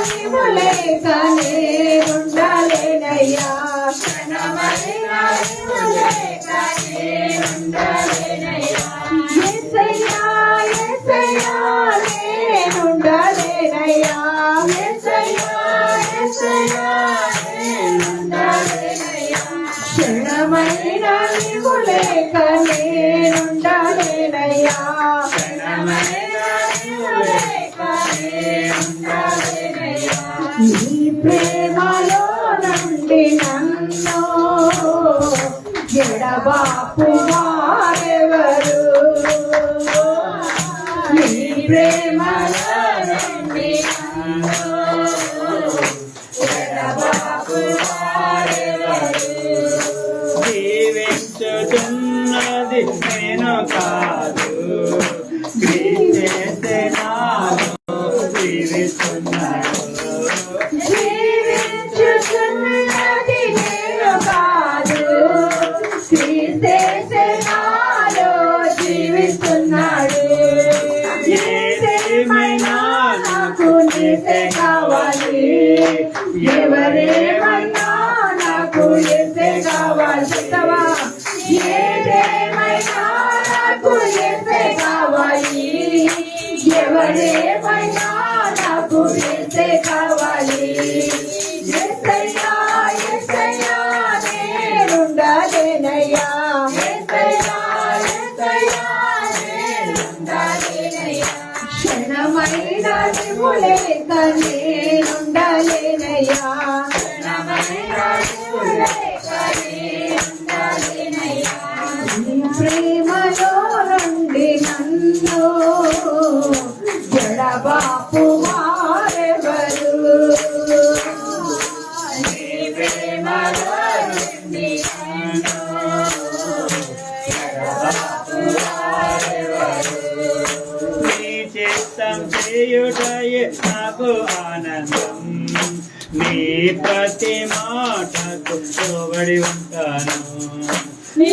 నీవు లేక నేనుండలేనయ్యా క్షణమైన నీవు లేక నేనుండలేనయ్యా యేసయ్యా యేసయ్యా నేనుండలేనయ్యా యేసయ్యా యేసయ్యా నేనుండలేనయ్యా క్షణమైన నీవు లేక నేనుండలేనయ్యా క్షణమైన నీవు లేక నేనుండలేనయ్యా నీ ప్రేమలో నుండి నన్ను ఎడబాపు వారెవరు నీ ప్రేమలో నుండి నన్ను ఎడబాపు వారెవరు జీవించుతున్నది నేను కాదు క్రీస్తే నాలో జీవిస్తున్నాడు జీవించుతున్నది నేను కాదు క్రీస్తే నాలో జీవిస్తున్నాడు ఏదేమైనా నాకు నీవే కావాలి ఎవరేమైనా నాకు నీవే కావాలి చెప్తావా ఏదేమైనా నాకు నీవే కావాలి ఎవరేమైనా నాకు నీవే కావాలి యేసయ్యా యేసయ్యా నేనుండలేనయ్యా యేసయ్యా యేసయ్యా నేనుండలేనయ్యా క్షణమైన నీవు లేక నేనుండలేనయ్యా క్షణమైన నీవు లేక నేనుండలేనయ్యా నీ ప్రేమలో నుండి నన్ను ఎడబాపు వారెవరు నీ ప్రేమలో నుండి నన్ను ఎడబాపు వారెవరు నీ చిత్తం చేయుటయే నాకు ఆనందం నీ ప్రతి మాటకు లోబడి ఉంటాను నీ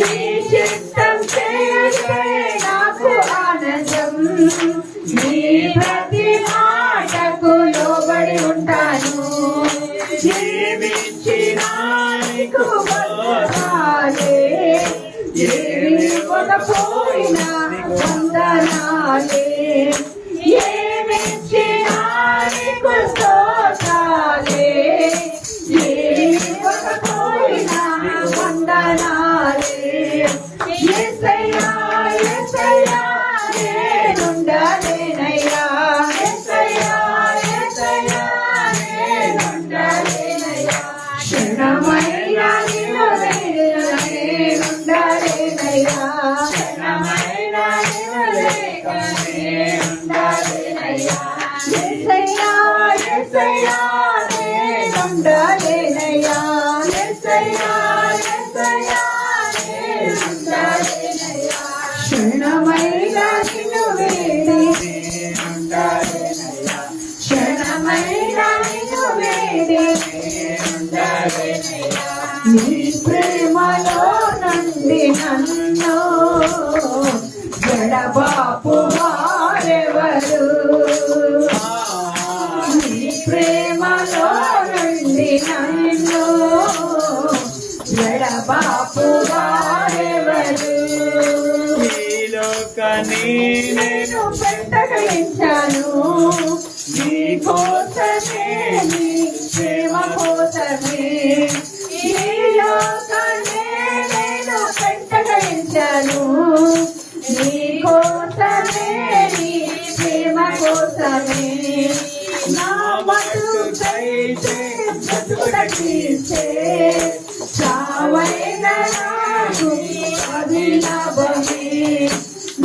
చిత్తం చేయటే నాకు ఆనందం నీ ప్రతి మాటకు లోబడి ఉంటాను జీవించిన నీకు వందనాలే ఏమి కొనపోయినా వందనాలే ఏమిచ్చిన నీకు స్తోత్రాలే ఏమి కొనపోయినా వందనాలే యేసయ్యా యేసయ్యా నేనుండలేనయ్యా యేసయ్యా యేసయ్యా నేనుండలేనయ్యా క్షణమైన నిన్ను నేనుండలేనయ్యా క్షణమైన నిన్ను లేక నేనుండలేనయ్యా యేసయ్యా యేసయ్యా నేనుండలేనయ్యా యేసయ్యా యేసయ్యా నేనుండలేనయ్యా క్షణమైన నిన్ను వేడి నేనుండలేనయ్యా క్షణమైన నిన్ను వేడి నేనుండలేనయ్యా నీ ప్రేమలో నుండి నన్ను ఎడబాపు వారెవరు నీ ప్రేమలో నుండి నన్ను ఎడబాపు వారెవరు నేను పెట్టగలించాను నీ కోసమే నీ ప్రేమ కోసమే ఈ లోకాన్ని నేను పెట్టగలించాను నీ కోసమే నీ ప్రేమ కోసమే నా బతుకైతే బతుకుడకిస్తే చావైన నాకు అది లాభమే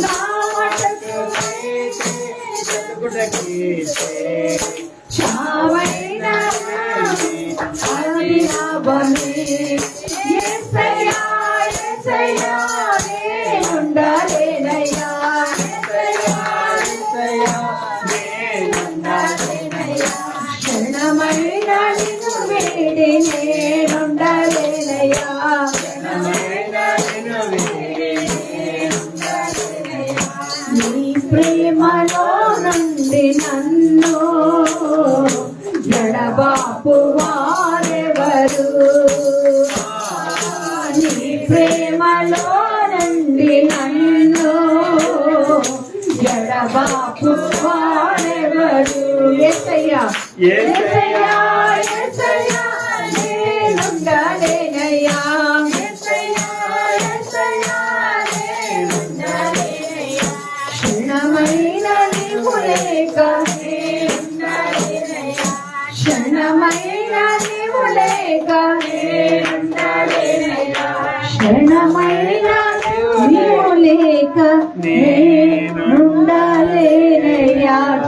నా బతుకైతే బతుకుటకిస్తే చావైన అది లాభమే యేసయ్యా యేసయ్యా నేనుండలేనయ్యా యేసయ్యా యేసయ్యా నేనుండలేనయ్యా క్షణమైన నిన్ను వేడి నేనుండలేనయ్యా క్షణమైన నిన్ను వేడి నేనుండలేనయ్యా నీ ప్రేమలో నుండి నన్ను నీ ప్రేమలో నుండి నన్ను ఎడబాపు వారెవరు? యేసయ్యా యేసయ్యా యేసయ్యా నేనుండలేనయ్యా, యేసయ్యా యేసయ్యా నేనుండలేనయ్యా, క్షణమైన నీవు లేక నేనుండలేనయ్యా, క్షణమైన నీవు లేక నేనుండలేనయ్యా, క్షణమైన నీవు లేక నేనుండలేనయ్యా.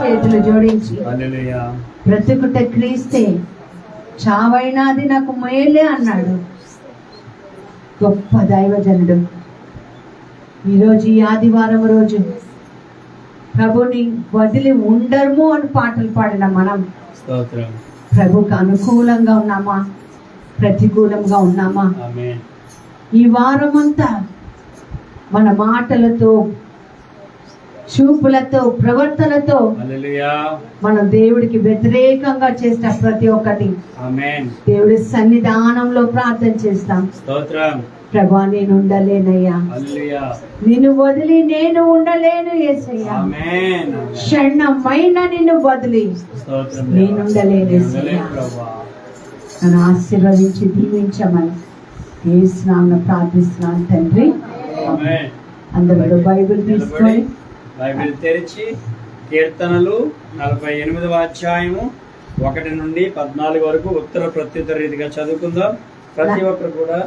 చేతులు జోడించి హల్లెలూయా. బ్రతుకుట క్రీస్తే, చావైనాది నాకు మేలే అన్నాడు గొప్ప దైవజనుడు. ఈరోజు ఈ ఆదివారం రోజు ప్రభుని వదిలి ఉండము అని పాటలు పాడిన మనం స్తోత్రం. ప్రభుకు అనుకూలంగా ఉన్నామా, ప్రతికూలంగా ఉన్నామా? ఆమేన్. ఈ వారమంతా మన మాటలతో, చూపులతో, ప్రవర్తనతో హల్లెలూయా. మనం దేవుడికి వ్యతిరేకంగా చేసిన ప్రతి ఒక్కటి ఆమేన్. దేవుడి సన్నిధానంలో ప్రార్థన చేస్తాం. స్తోత్రం. ప్రభా నేను ఉండలేనయ్యా, హల్లెలూయా. నిన్ను వదిలి నేను ఉండలేను యేసయ్యా, ఆమేన్. క్షణమైన నిన్ను వదిలి స్తోత్రం. నేను ఉండలేను యేసయ్యా. ఉండలేను ప్రభువా. నన్ను ఆశీర్వదించి దీవించమని యేసు నామమున ప్రార్థిస్తున్నాను తండ్రి. ఆమేన్. అందరూ బైబిల్ తీసుకొని బైబిల్ తెరిచి కీర్తనలు 48వ అధ్యాయము 1 నుండి 14 వరకు ఉత్తర ప్రత్యుత్తర రీతిగా చదువుకుందాం. ప్రతి ఒక్కరు కూడా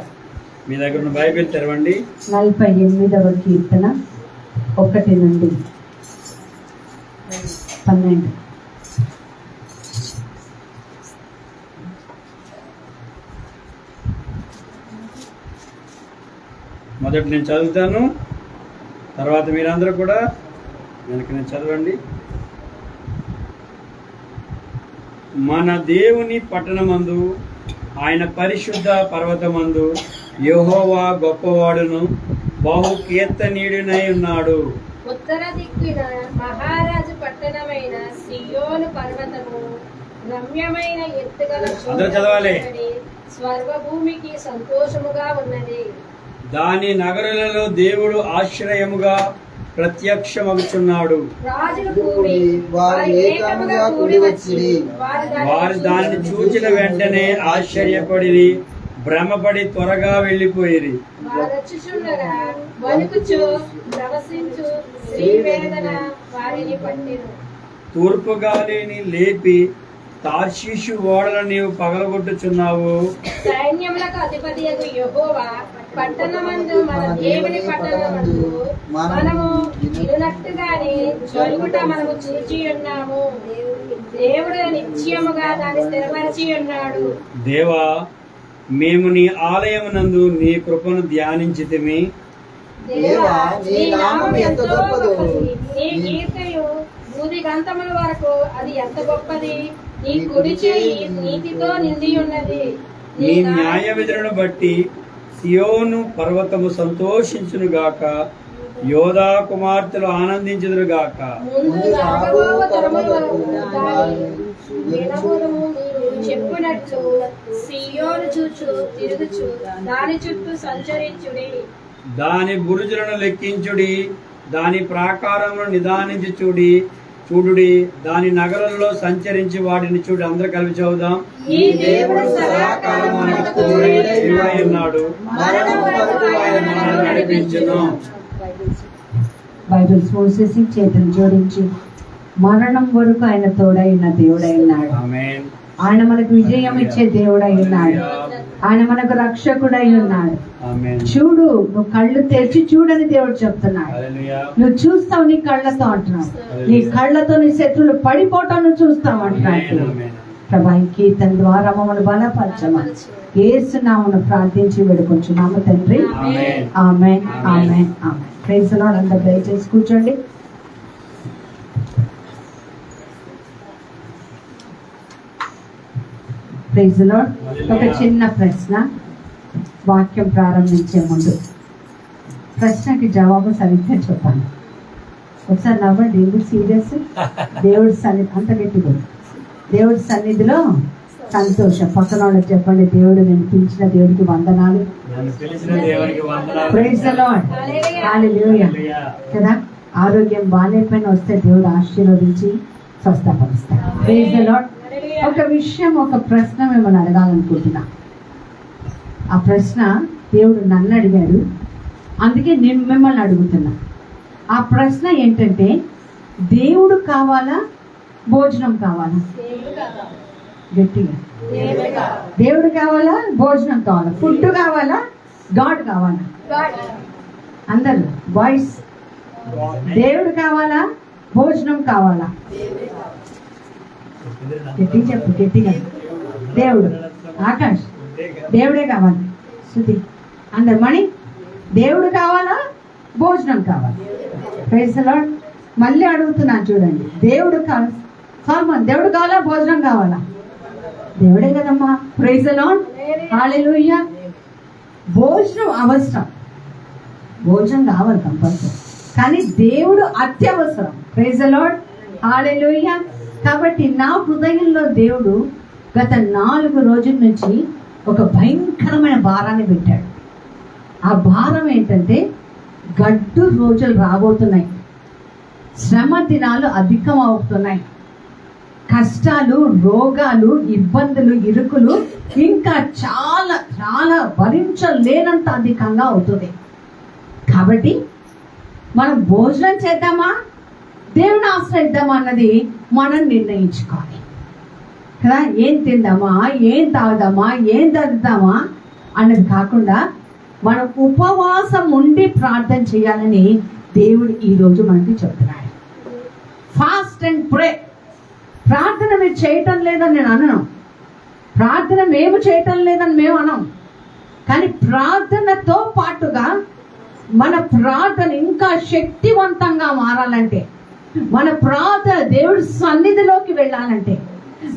మీ దగ్గర ఉన్న బైబిల్ తెరవండి. 48వ కీర్తన 1 నుండి 12. మొదటి నేను చదువుతాను, తర్వాత మీరందరూ కూడా వెనక నేను చదవండి. మన దేవుని పట్టణమందు, ఆయన పరిశుద్ధ పర్వతమందు యెహోవా గొప్పవాడును బహు కీర్తనీయుడనై ఉన్నాడు. ఉత్తర దిక్కున మహారాజు పట్టణమైన సియోను పర్వతము రమ్యమైన ఎత్తుగల అందరూ చదవాలి. స్వర్గభూమికి సంతోషముగా ఉన్నది. దాని నగరులలో దేవుడు ఆశ్రయముగా ప్రత్యక్షమగుచున్నాడు. రాజులు కూడి వారు ఏకముగా కూడి వచ్చిరి. వారు దానిని చూచిన వెంటనే ఆశ్చర్యపడి భ్రమపడి త్వరగా వెళ్ళిపోయిరి. వారొచ్చుచుండగా వణుకుచు ప్రవశించు స్త్రీ వేదన వారిని పట్టిను. తూర్పు గాలిని లేపి తార్షీషు ఓడలను నీవు పగలగొట్టుచున్నావు. సైన్యములకు అధిపతియగు యెహోవా పట్టణమందు మన దేవుని పట్టణమందు మనము ఇరునట్టుగానే జరుగుట మనము చూచి ఉన్నాము. దేవుడు నిత్యముగా దాన్ని స్థిరపరిచి ఉన్నాడు. దేవా, మేము నీ ఆలయమునందు నీ కృపను ధ్యానించితిమి. దేవా, నీ నామం ఎంతో గొప్పది. నీ కీర్తనలు భూది గంతముల వరకు అది ఎంత గొప్పది. నీ కుడి చేయి నీతితో నిండి ఉన్నది. నీ న్యాయ విధులను బట్టి సియోను పర్వతము సంతోషించునుగాక, యోధా కుమార్తెలు ఆనందించుదురుగాక. ముందు రాబోవు తరముల వరకు దాని వినమును చెప్పునట్లు సియోను చూచు తిరుగుచు దాని చుట్టూ సంచరించుడి. దాని బురుజులను లెక్కించుడి, దాని ప్రాకారములను నిదానించి చూడుడి, దాని నగరంలో సంచరించి వాటిని చూడు. అందరూ కలిపి చదువుదాం. ఈ దేవుడు సదాకాలం మనకు తోడై ఉన్నాడు, మరణం వరకు ఆయన మనల్ని నడిపించును. బైబిల్స్ మూసేసి చేతులు జోడించి మరణం వరకు ఆయన తోడైన దేవుడై ఉన్నాడు. ఆమేన్. ఆయన మనకు విజయం ఇచ్చే దేవుడై ఉన్నాడు. ఆయన మనకు రక్షకుడై ఉన్నాడు. ఆమేన్. చూడు, నువ్వు కళ్ళు తెరిచి చూడని దేవుడు చెప్తున్నాడు. హల్లెలూయా. నువ్వు చూస్తావు నీ కళ్ళతో అంటున్నావు. నీ కళ్ళతో నీ శత్రువులు పడిపోవటం నువ్వు చూస్తావు అంటున్నాడు. ఆమేన్. ప్రభా ఈ కీర్తన ద్వారా మమ్మల్ని బలపరచమని యేసు నామమున ప్రార్థించి వేడుకొంచున్నాము తండ్రి. Amen. Amen, amen, amen. Praise the lord. అందరూ దయచేసి కూర్చోండి. Praise the lord. ఒక చిన్న ప్రశ్న వాక్యం ప్రారంభించే ముందు. ప్రశ్నకి జవాబు సరిగ్గా చెప్పాను. ఒకసారి నవ్వండి. ఎందుకు సీరియస్? దేవుడి సన్నిధి అంత గట్టిగా దేవుడి సన్నిధిలో సంతోషం. పక్కన వాళ్ళకి చెప్పండి, దేవుడు నేను పిలిచిన దేవుడికి వందనాలు. నన్ను పిలిచిన దేవునికి వందనాలు. Praise the lord. Hallelujah. Hallelujah. కదా, ఆరోగ్యం బాగాలేకపోయినా వస్తే దేవుడు ఆశీర్వదించి స్వస్థపరుస్తాడు. Praise the lord. ఒక విషయం, ఒక ప్రశ్న మిమ్మల్ని అడగాలనుకుంటున్నా. ఆ ప్రశ్న దేవుడు నన్ను అడిగాడు, అందుకే నేను మిమ్మల్ని అడుగుతున్నా. ఆ ప్రశ్న ఏంటంటే, దేవుడు కావాలా, భోజనం కావాలా? గట్టిగా, దేవుడు కావాలా, భోజనం కావాలా? ఫుడ్ కావాలా, గాడ్ కావాలా? అందరు బాయ్స్, దేవుడు కావాలా, భోజనం కావాలా? గట్టిగా చెప్పు, గట్టిగా. దేవుడు. ఆకాష్, దేవుడే కావాలి. శృతి, అందరు మణి, దేవుడు కావాలా, భోజనం కావాలా? Praise the lord. మళ్ళీ అడుగుతున్నాను చూడండి, దేవుడు కావాలి, సాల్మన్, దేవుడు కావాలా, భోజనం కావాలా? దేవుడే కదమ్మా. Praise the lord. హల్లెలూయా. భోజనం అవసరం, భోజనం కావాలి కంపల్సరీ, కానీ దేవుడు అత్యవసరం. Praise the lord. హల్లెలూయా. కాబట్టి నా హృదయంలో దేవుడు గత 4 రోజుల నుంచి ఒక భయంకరమైన భారాన్ని పెట్టాడు. ఆ భారం ఏంటంటే, గడ్డు రోజులు రాబోతున్నాయి, శ్రమ దినాలు అధికం అవుతున్నాయి, కష్టాలు, రోగాలు, ఇబ్బందులు, ఇరుకులు ఇంకా చాలా చాలా భరించలేనంత అధికంగా అవుతుంది. కాబట్టి మనం భోజనం చేద్దామా, దేవుని ఆశ్రయిద్దామా అన్నది మనం నిర్ణయించుకోవాలి కదా. ఏం తిందామా, ఏం తాగుదామా, ఏం తాగుదామా అన్నది కాకుండా మనం ఉపవాసం ఉండి ప్రార్థన చేయాలని దేవుడు ఈరోజు మనకి చెప్తున్నాడు. Fast and pray. ప్రార్థన మీరు చేయటం లేదని నేను అనను, ప్రార్థన మేము చేయటం లేదని మేము అనం, కానీ ప్రార్థనతో పాటుగా మన ప్రార్థన ఇంకా శక్తివంతంగా మారాలంటే, మన ప్రార్థన దేవుడి సన్నిధిలోకి వెళ్ళాలంటే,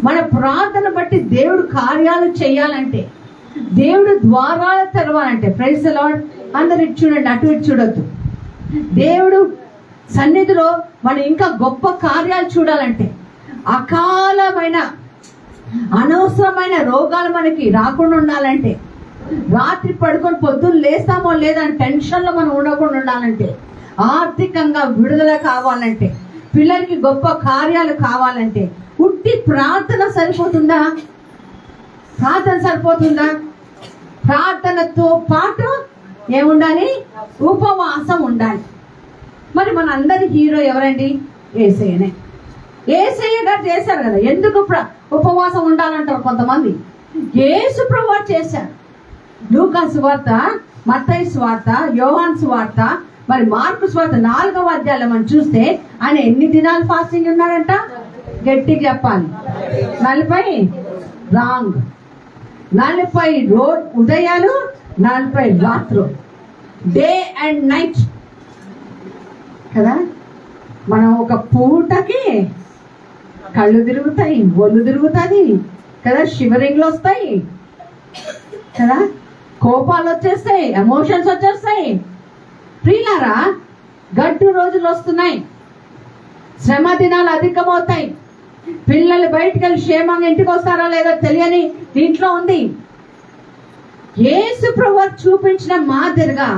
మన ప్రార్థన బట్టి దేవుడు కార్యాలు చేయాలంటే, దేవుడు ద్వారాలు తెరవాలంటే, ప్రైజ్ ది లార్డ్. అందరు ఇటు చూడండి, అటు ఇటు చూడొద్దు. దేవుడు సన్నిధిలో మనం ఇంకా గొప్ప కార్యాలు చూడాలంటే, అకాలమైన అనవసరమైన రోగాలు మనకి రాకుండా ఉండాలంటే, రాత్రి పడుకొని పొద్దున్న లేస్తామో లేదని టెన్షన్లో మనం ఉండకుండా ఉండాలంటే, ఆర్థికంగా విడుదల కావాలంటే, పిల్లలకి గొప్ప కార్యాలు కావాలంటే, ఉట్టి ప్రార్థన సరిపోతుందా? ప్రార్థన సరిపోతుందా? ప్రార్థనతో పాటు ఏముండాలి? ఉపవాసం ఉండాలి. మరి మన అందరి హీరో ఎవరండి? యేసయ్యనే. యేసయ్య గారు చేశారు కదా. ఎందుకు ఉపవాసం ఉండాలంటారు కొంతమంది. యేసు ప్రభువు చేశారు. లూకా సువార్త, మత్తయి సువార్త, యోహాను సువార్త, మరి మార్కు సువార్త 4వ అధ్యాయంలో మనం చూస్తే ఆయన ఎన్ని దినాలు ఫాస్టింగ్ ఉన్నాడంట? గట్టిగా చెప్పాలి, 40. రాంగ్. 40 ఉదయాలు, 40 రాత్రులు, డే అండ్ నైట్ కదా. మనం ఒక పూటకి కళ్ళు తిరుగుతాయి, ఒళ్ళు తిరుగుతుంది కదా, షివరింగ్లు వస్తాయి కదా, కోపాలు వచ్చేస్తాయి, ఎమోషన్స్ వచ్చేస్తాయి. ప్రియులారా, గడ్డు రోజులు వస్తున్నాయి, శ్రమ దినాలు అధికమవుతాయి. పిల్లలు బయటకు వెళ్ళి క్షేమంగా ఇంటికి వస్తారో లేదో తెలియని దీంట్లో ఉంది. యేసు ప్రభువు చూపించిన మాదిరిగా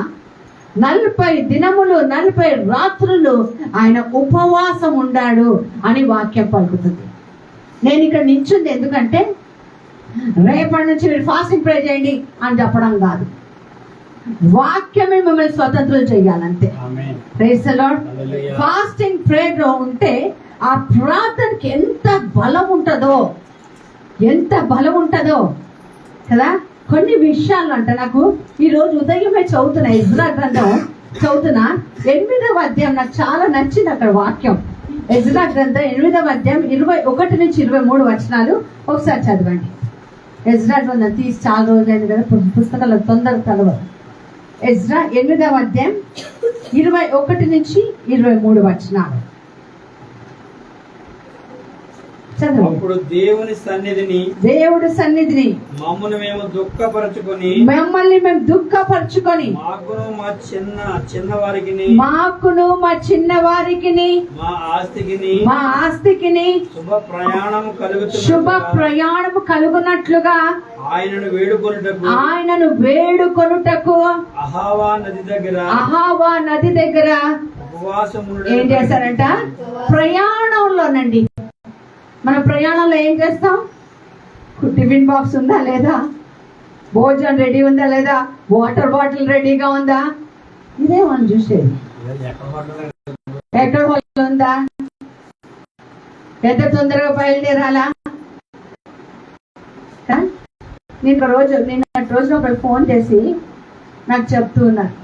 40 దినములు 40 రాత్రులు ఆయన ఉపవాసం ఉండాడు అని వాక్యం పలుకుతుంది. నేను ఇక్కడ నిల్చుంది ఎందుకంటే రేపటి నుంచి మీరు ఫాస్టింగ్ ప్రే చేయండి అని చెప్పడం కాదు, వాక్యమే మిమ్మల్ని స్వతంత్రులు చేయాలంతే. Praise the lord. Fasting prayer లో ఉంటే ఆ ప్రార్థనకి ఎంత బలం ఉంటుందో, ఎంత బలం ఉంటుందో కదా. కొన్ని విషయాలు అంటే నాకు ఈ రోజు ఉదయమే చదువుతున్నా, ఎజ్రా గ్రంథం చదువుతున్నా, 8వ అధ్యాయం నాకు చాలా నచ్చింది అక్కడ వాక్యం. ఎజ్రా గ్రంథం 8వ అధ్యాయం 21 నుంచి 23 వచనాలు ఒకసారి చదవండి. ఎజ్రా గ్రంథం తీసి చాలా రోజులైంది కదా, పుస్తకాలు తొందరగా చదవరు. ఎజ్రా 8వ అధ్యాయం 21 నుంచి 23 వచనాలు. చదువు. అప్పుడు దేవుని సన్నిధిని దేవుడి సన్నిధిని మమ్మల్ని మేము దుఃఖపరచుకొని మమ్మల్ని మేము దుఃఖపరచుకొని మాకును మా చిన్న వారికి మాకును మా చిన్న వారికి మా ఆస్తికిని శుభ ప్రయాణము కలుగునట్లుగా ఆయనను వేడుకొనుటకు అహావా నది దగ్గర ఏం చేశారంట? ప్రయాణంలోనండి. మన ప్రయాణంలో ఏం చేస్తాం? టిఫిన్ బాక్స్ ఉందా లేదా? భోజనం రెడీ ఉందా లేదా? వాటర్ బాటిల్ రెడీగా ఉందా? ఇదే మనం చూసేది. ఎక్కడ ఉందా? ఎంత తొందరగా బయలుదేరాలా? నిన్న రోజు ఒకరు ఫోన్ చేసి నాకు చెప్తూ ఉన్నారు,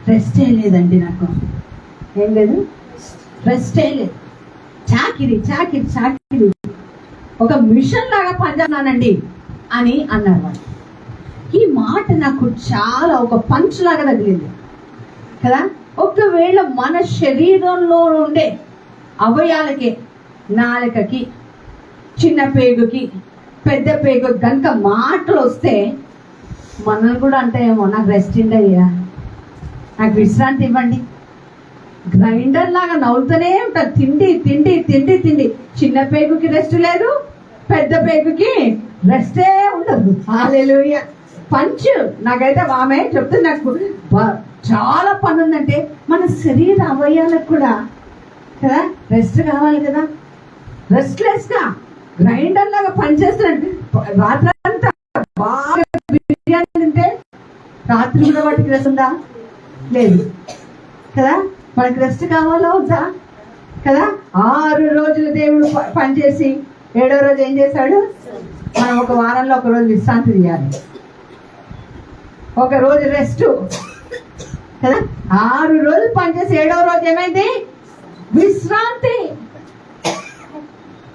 రెస్టే లేదండి, నాకు ఏం లేదు, రెస్టే లేదు, చాకిరి చాకిరి చాకిరి, ఒక మిషన్ లాగా పనిచేస్తున్నానండి అని అన్నారు వాళ్ళు. ఈ మాట నాకు చాలా ఒక పంచ్ లాగా తగిలింది కదా. ఒకవేళ మన శరీరంలో ఉండే అవయాలకి, నాలుకకి, చిన్న పేగుకి, పెద్ద పేగు కనుక మాటలు వస్తే మనల్ని కూడా అంటాయేమో, నాకు రెస్ట్ అయ్యా, నాకు విశ్రాంతి ఇవ్వండి. గ్రైండర్ లాగా నవ్వుతూనే ఉంటారు. తిండి తిండి తిండి తిండి. చిన్న పేగుకి రెస్ట్ లేదు, పెద్ద పేగుకి రెస్టే ఉండదు. హల్లెలూయా. పంచు. నాకైతే ఆమె చెప్తే నాకు చాలా పని ఉందంటే, మన శరీర అవయాలకు కూడా కదా రెస్ట్ కావాలి కదా. రెస్ట్లెస్ గా గ్రైండర్ లాగా పనిచేస్తున్నాడు. రాత్రి అంతా బాగా బిర్యానీ తింటే రాత్రి కూడా వాటికి రెస్ట్ ఉందా? లేదు కదా. మనకి రెస్ట్ కావాలా వద్దా కదా. 6 రోజులు దేవుడు పనిచేసి 7వ రోజు ఏం చేశాడు? మనం ఒక వారంలో ఒక రోజు విశ్రాంతి తీయాలి, ఒక రోజు రెస్ట్ కదా. 6 రోజులు పనిచేసి 7వ రోజు ఏమైంది? విశ్రాంతి.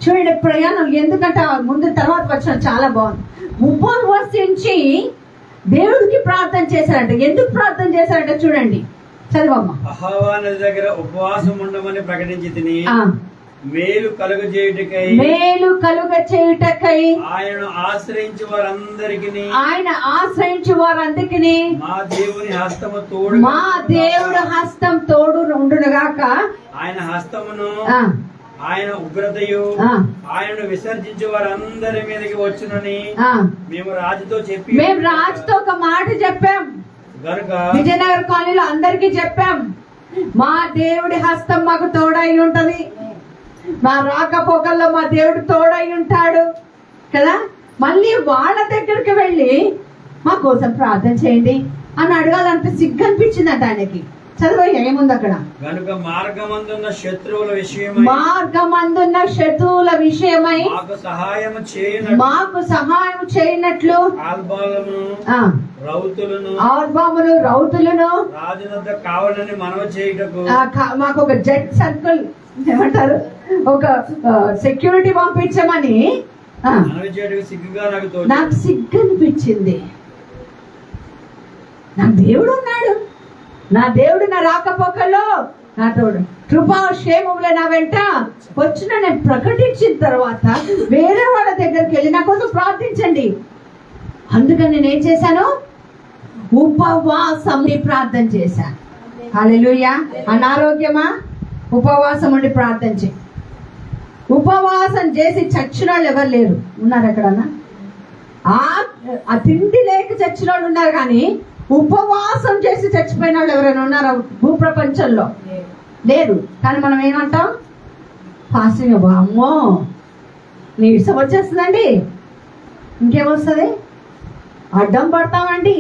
చూడండి ప్రయాణం ఎందుకంటే ముందు తర్వాత వచ్చిన చాలా బాగుంది. ఉపవాసించి దేవుడికి ప్రార్థన చేశారంట. ఎందుకు ప్రార్థన చేశారంట చూడండి, చదవమ్మా. అహావా నది దగ్గర ఉపవాసం ఉండమని ప్రకటించి తిని మేలు కలుగ చేయుటకై ఆయనను ఆశ్రయించి వారందరికీ మా దేవుని హస్తం తోడు ఉండునుగాక. ఆయన హస్తమును ఆయన ఉగ్రతయు ఆయనను విసర్జించే వారందరి మీదకి వచ్చునని మేము రాజుతో ఒక మాట చెప్పాం గనుక విజయనగర కాలనీలో అందరికీ చెప్పాం, మా దేవుడి హస్తం మాకు తోడై ఉంటది, మా రాకపోకల్లో మా దేవుడు తోడై ఉంటాడు కదా. మళ్ళీ వాళ్ళ దగ్గరికి వెళ్ళి మా కోసం ప్రార్థన చేయండి అని అడగాలంటే సిగ్గు అనిపించిందంట ఆయనకి. చదవయ్యా ఏముంది అక్కడ? గనుక మార్గమందున్న శత్రువుల విషయమై మాకు సహాయం చేయనట్లు రౌతులను రాజునొద్ద కావాలని మనవి చేయుటకు మాకు ఒక జెడ్ సర్కిల్ ఏమంటారు, ఒక సెక్యూరిటీ పంపించమని నాకు సిగ్గు అనిపించింది. నా దేవుడు ఉన్నాడు, నా దేవుడు నా రాకపోకల్లో నా తోడు, కృపాక్షేమములే నా వెంట వచ్చిన నేను ప్రకటించిన తర్వాత వేరే వాళ్ళ దగ్గరికి వెళ్ళి నా కోసం ప్రార్థించండి. అందుకని నేను ఏం చేశాను? ఉపవాసం ప్రార్థన చేశాను. హల్లెలూయా. అనారోగ్యమా? ఉపవాసం ఉండి ప్రార్థన చేయి. ఉపవాసం చేసి చచ్చిన వాళ్ళు ఎవరు లేరు. ఉన్నారు ఎక్కడన్నా? ఆ తిండి లేక చచ్చిన వాళ్ళు ఉన్నారు, కానీ ఉపవాసం చేసి చచ్చిపోయిన వాళ్ళు ఎవరైనా ఉన్నారా భూప్రపంచంలో? లేరు. కానీ మనం ఏమంటాం? ఫాస్టింగ్. అమ్మో నీ ఇష్టం వచ్చేస్తుందండి, ఇంకేమొస్తుంది? అడ్డం పడతామండి,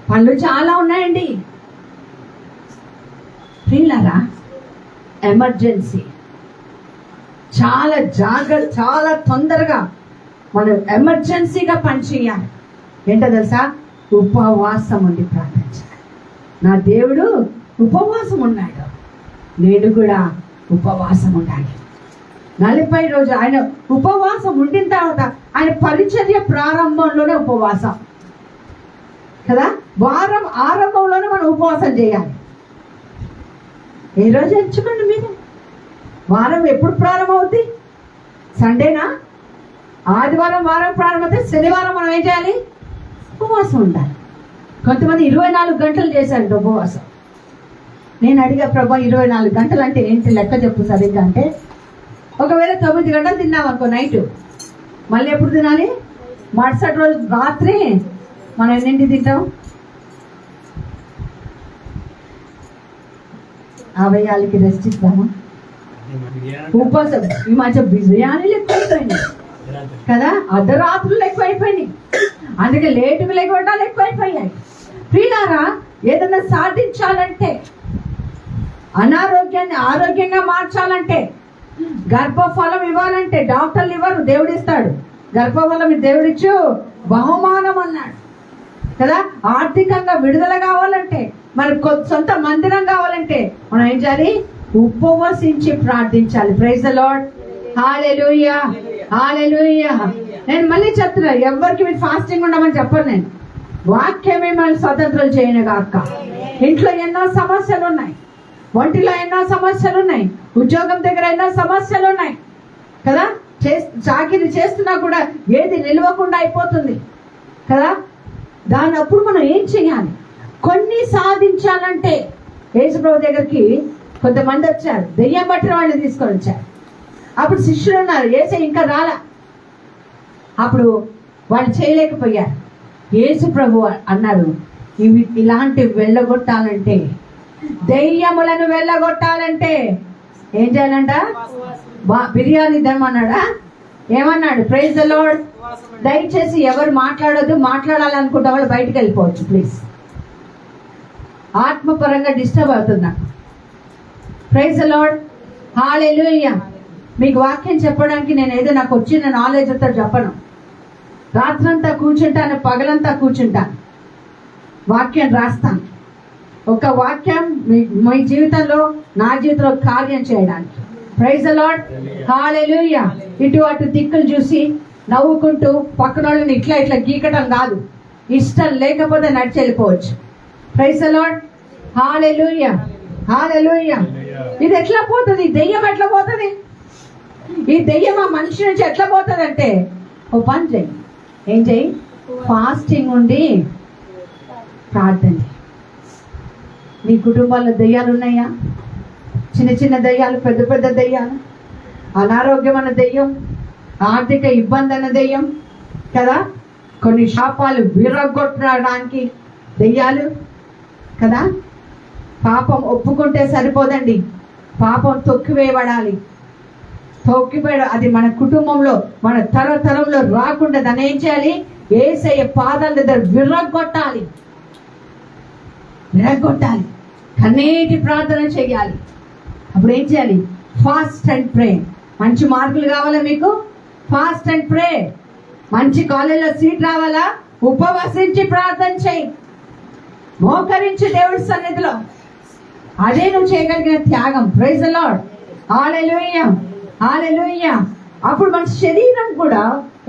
పనులు చాలా ఉన్నాయండి. ప్రియులారా, ఎమర్జెన్సీ చాలా జాగ్రత్త, చాలా తొందరగా మనం ఎమర్జెన్సీగా పనిచేయాలి. ఏంటో తెలుసా? ఉపవాసం ఉండి ప్రార్థించాలి. నా దేవుడు ఉపవాసం ఉన్నాడు, నేను కూడా ఉపవాసం ఉండాలి. 40 రోజులు ఆయన ఉపవాసం ఉండిన తర్వాత ఆయన పరిచర్య ప్రారంభంలోనే ఉపవాసం కదా. వారం ఆరంభంలోనే మనం ఉపవాసం చేయాలి. ఏ రోజు ఎంచుకోండి మీరు. వారం ఎప్పుడు ప్రారంభం అవుతుంది? సండేనా? ఆదివారం వారం ప్రారంభమైతే శనివారం మనం ఏం చేయాలి? ఉపవాసం ఉండాలి. కొంతమంది 24 గంటలు చేశారు ఉపవాసం. నేను అడిగా, ప్రభా 24 గంటలు అంటే ఏంటి లెక్క చెప్పు సరిగ్గా అంటే, ఒకవేళ 9 గంటలు తిన్నాం అనుకో నైట్, మళ్ళీ ఎప్పుడు తినాలి? మరుసటి రోజు రాత్రి మనం ఎన్నింటి తింటాం? అవయాలకి రెస్ట్ ఇస్తామా? ఉపవాసం. ఈ మధ్య బిర్యానీలు ఎక్కువైపోయినాయి కదా, అర్ధరాత్రులు ఎక్కువైపోయినాయి, అందుకే లేటుగా లేకపోవడాలు ఎక్కువైపోయాయి. ప్రియులారా, ఏదైనా సాధించాలంటే, అనారోగ్యాన్ని ఆరోగ్యంగా మార్చాలంటే, గర్భఫలం ఇవ్వాలంటే డాక్టర్లు ఇవ్వరు, దేవుడు ఇస్తాడు. గర్భఫలం దేవుడిచ్చు బహుమానం అన్నాడు కదా. ఆర్థికంగా విడుదల కావాలంటే, మరి సొంత మందిరం కావాలంటే మనం ఏం చేయాలి? ఉపవసించి ప్రార్థించాలి. Praise the lord. Hallelujah, hallelujah. నేను మళ్ళీ చెప్తున్నా, ఎవరికి మీరు ఫాస్టింగ్ ఉండమని చెప్పను. నేను వాక్యమే మనల్ని స్వతంత్రాలు చేయను గాక. ఇంట్లో ఎన్నో సమస్యలు ఉన్నాయి, ఒంటిలో ఎన్నో సమస్యలు ఉన్నాయి, ఉద్యోగం దగ్గర ఎన్నో సమస్యలు ఉన్నాయి కదా. చాకిరి చేస్తున్నా కూడా ఏది నిలవకుండా అయిపోతుంది కదా. దాని అప్పుడు మనం ఏం చేయాలి? కొన్ని సాధించాలంటే యేసుప్రభు దగ్గరికి కొంతమంది వచ్చారు, దెయ్యం పట్టిన వాళ్ళని తీసుకొని వచ్చారు. అప్పుడు శిష్యులు ఉన్నారు, యేసు ఇంకా రాలా. అప్పుడు వాళ్ళు చేయలేకపోయారు. యేసు ప్రభు అన్నారు, ఇలాంటివి వెళ్ళగొట్టాలంటే, దెయ్యములను వెళ్ళగొట్టాలంటే ఏం చేయాలంట? బిర్యానీ దమ్మన్నాడా? ఏమన్నాడు? Praise the lord. దయచేసి ఎవరు మాట్లాడొద్దు, మాట్లాడాలనుకుంటే వాళ్ళు బయటకు వెళ్ళిపోవచ్చు ప్లీజ్. ఆత్మపరంగా డిస్టర్బ్ అవుతున్నా. Praise the lord. హల్లెలూయా. మీకు వాక్యం చెప్పడానికి నేను ఏదో నాకు వచ్చిన నాలెడ్జ్ అంతా చెప్పను. రాత్రంతా కూర్చుంటాను, పగలంతా కూర్చుంటాను, వాక్యం రాస్తాను. ఒక వాక్యం మీ జీవితంలో, నా జీవితంలో కార్యం చేయడానికి. Praise the lord. హల్లెలూయా. ఇటు అటు దిక్కులు చూసి నవ్వుకుంటూ పక్కన వాళ్ళని ఇట్లా ఇట్లా గీకటం కాదు. ఇష్టం లేకపోతే నడిచి వెళ్ళిపోవచ్చు. Praise the lord. Hallelujah, hallelujah. ఇది ఎట్లా పోతుంది? దెయ్యం ఎట్లా పోతుంది? ఈ దెయ్యం ఆ మనిషి నుంచి ఎట్లా పోతుంది అంటే, ఓ పని చేయి. ఏం చేయి? ఫాస్టింగ్ ఉండి ప్రార్థన. నీ కుటుంబాల్లో దెయ్యాలు ఉన్నాయా? చిన్న చిన్న దెయ్యాలు, పెద్ద పెద్ద దెయ్యాలు, అనారోగ్యం అన్న దెయ్యం, ఆర్థిక ఇబ్బంది అన్న దెయ్యం కదా, కొన్ని శాపాలు విరగొట్టడానికి దెయ్యాలు కదా. పాపం ఒప్పుకుంటే సరిపోదండి, పాపం తొక్కివేయబడాలి. తొక్కివేయడం అది మన కుటుంబంలో, మన తరతరంలో రాకుండా దాన్ని ఏం చేయాలి? యేసయ్య పాదాల దగ్గర విరగొట్టాలి, విరగొట్టాలి. కన్నీటి ప్రార్థన చేయాలి. అప్పుడు ఏం చేయాలి? Fast and pray. మంచి మార్కులు కావాలా మీకు? Fast and pray. మంచి కాలేజీలో సీట్ రావాలా? ఉపవసించి ప్రార్థన చేయి, మోకరించి దేవుడి సన్నిధిలో. అదే నువ్వు చేయగలిగిన త్యాగం. Praise the lord. Hallelujah, hallelujah. అప్పుడు మన శరీరం కూడా,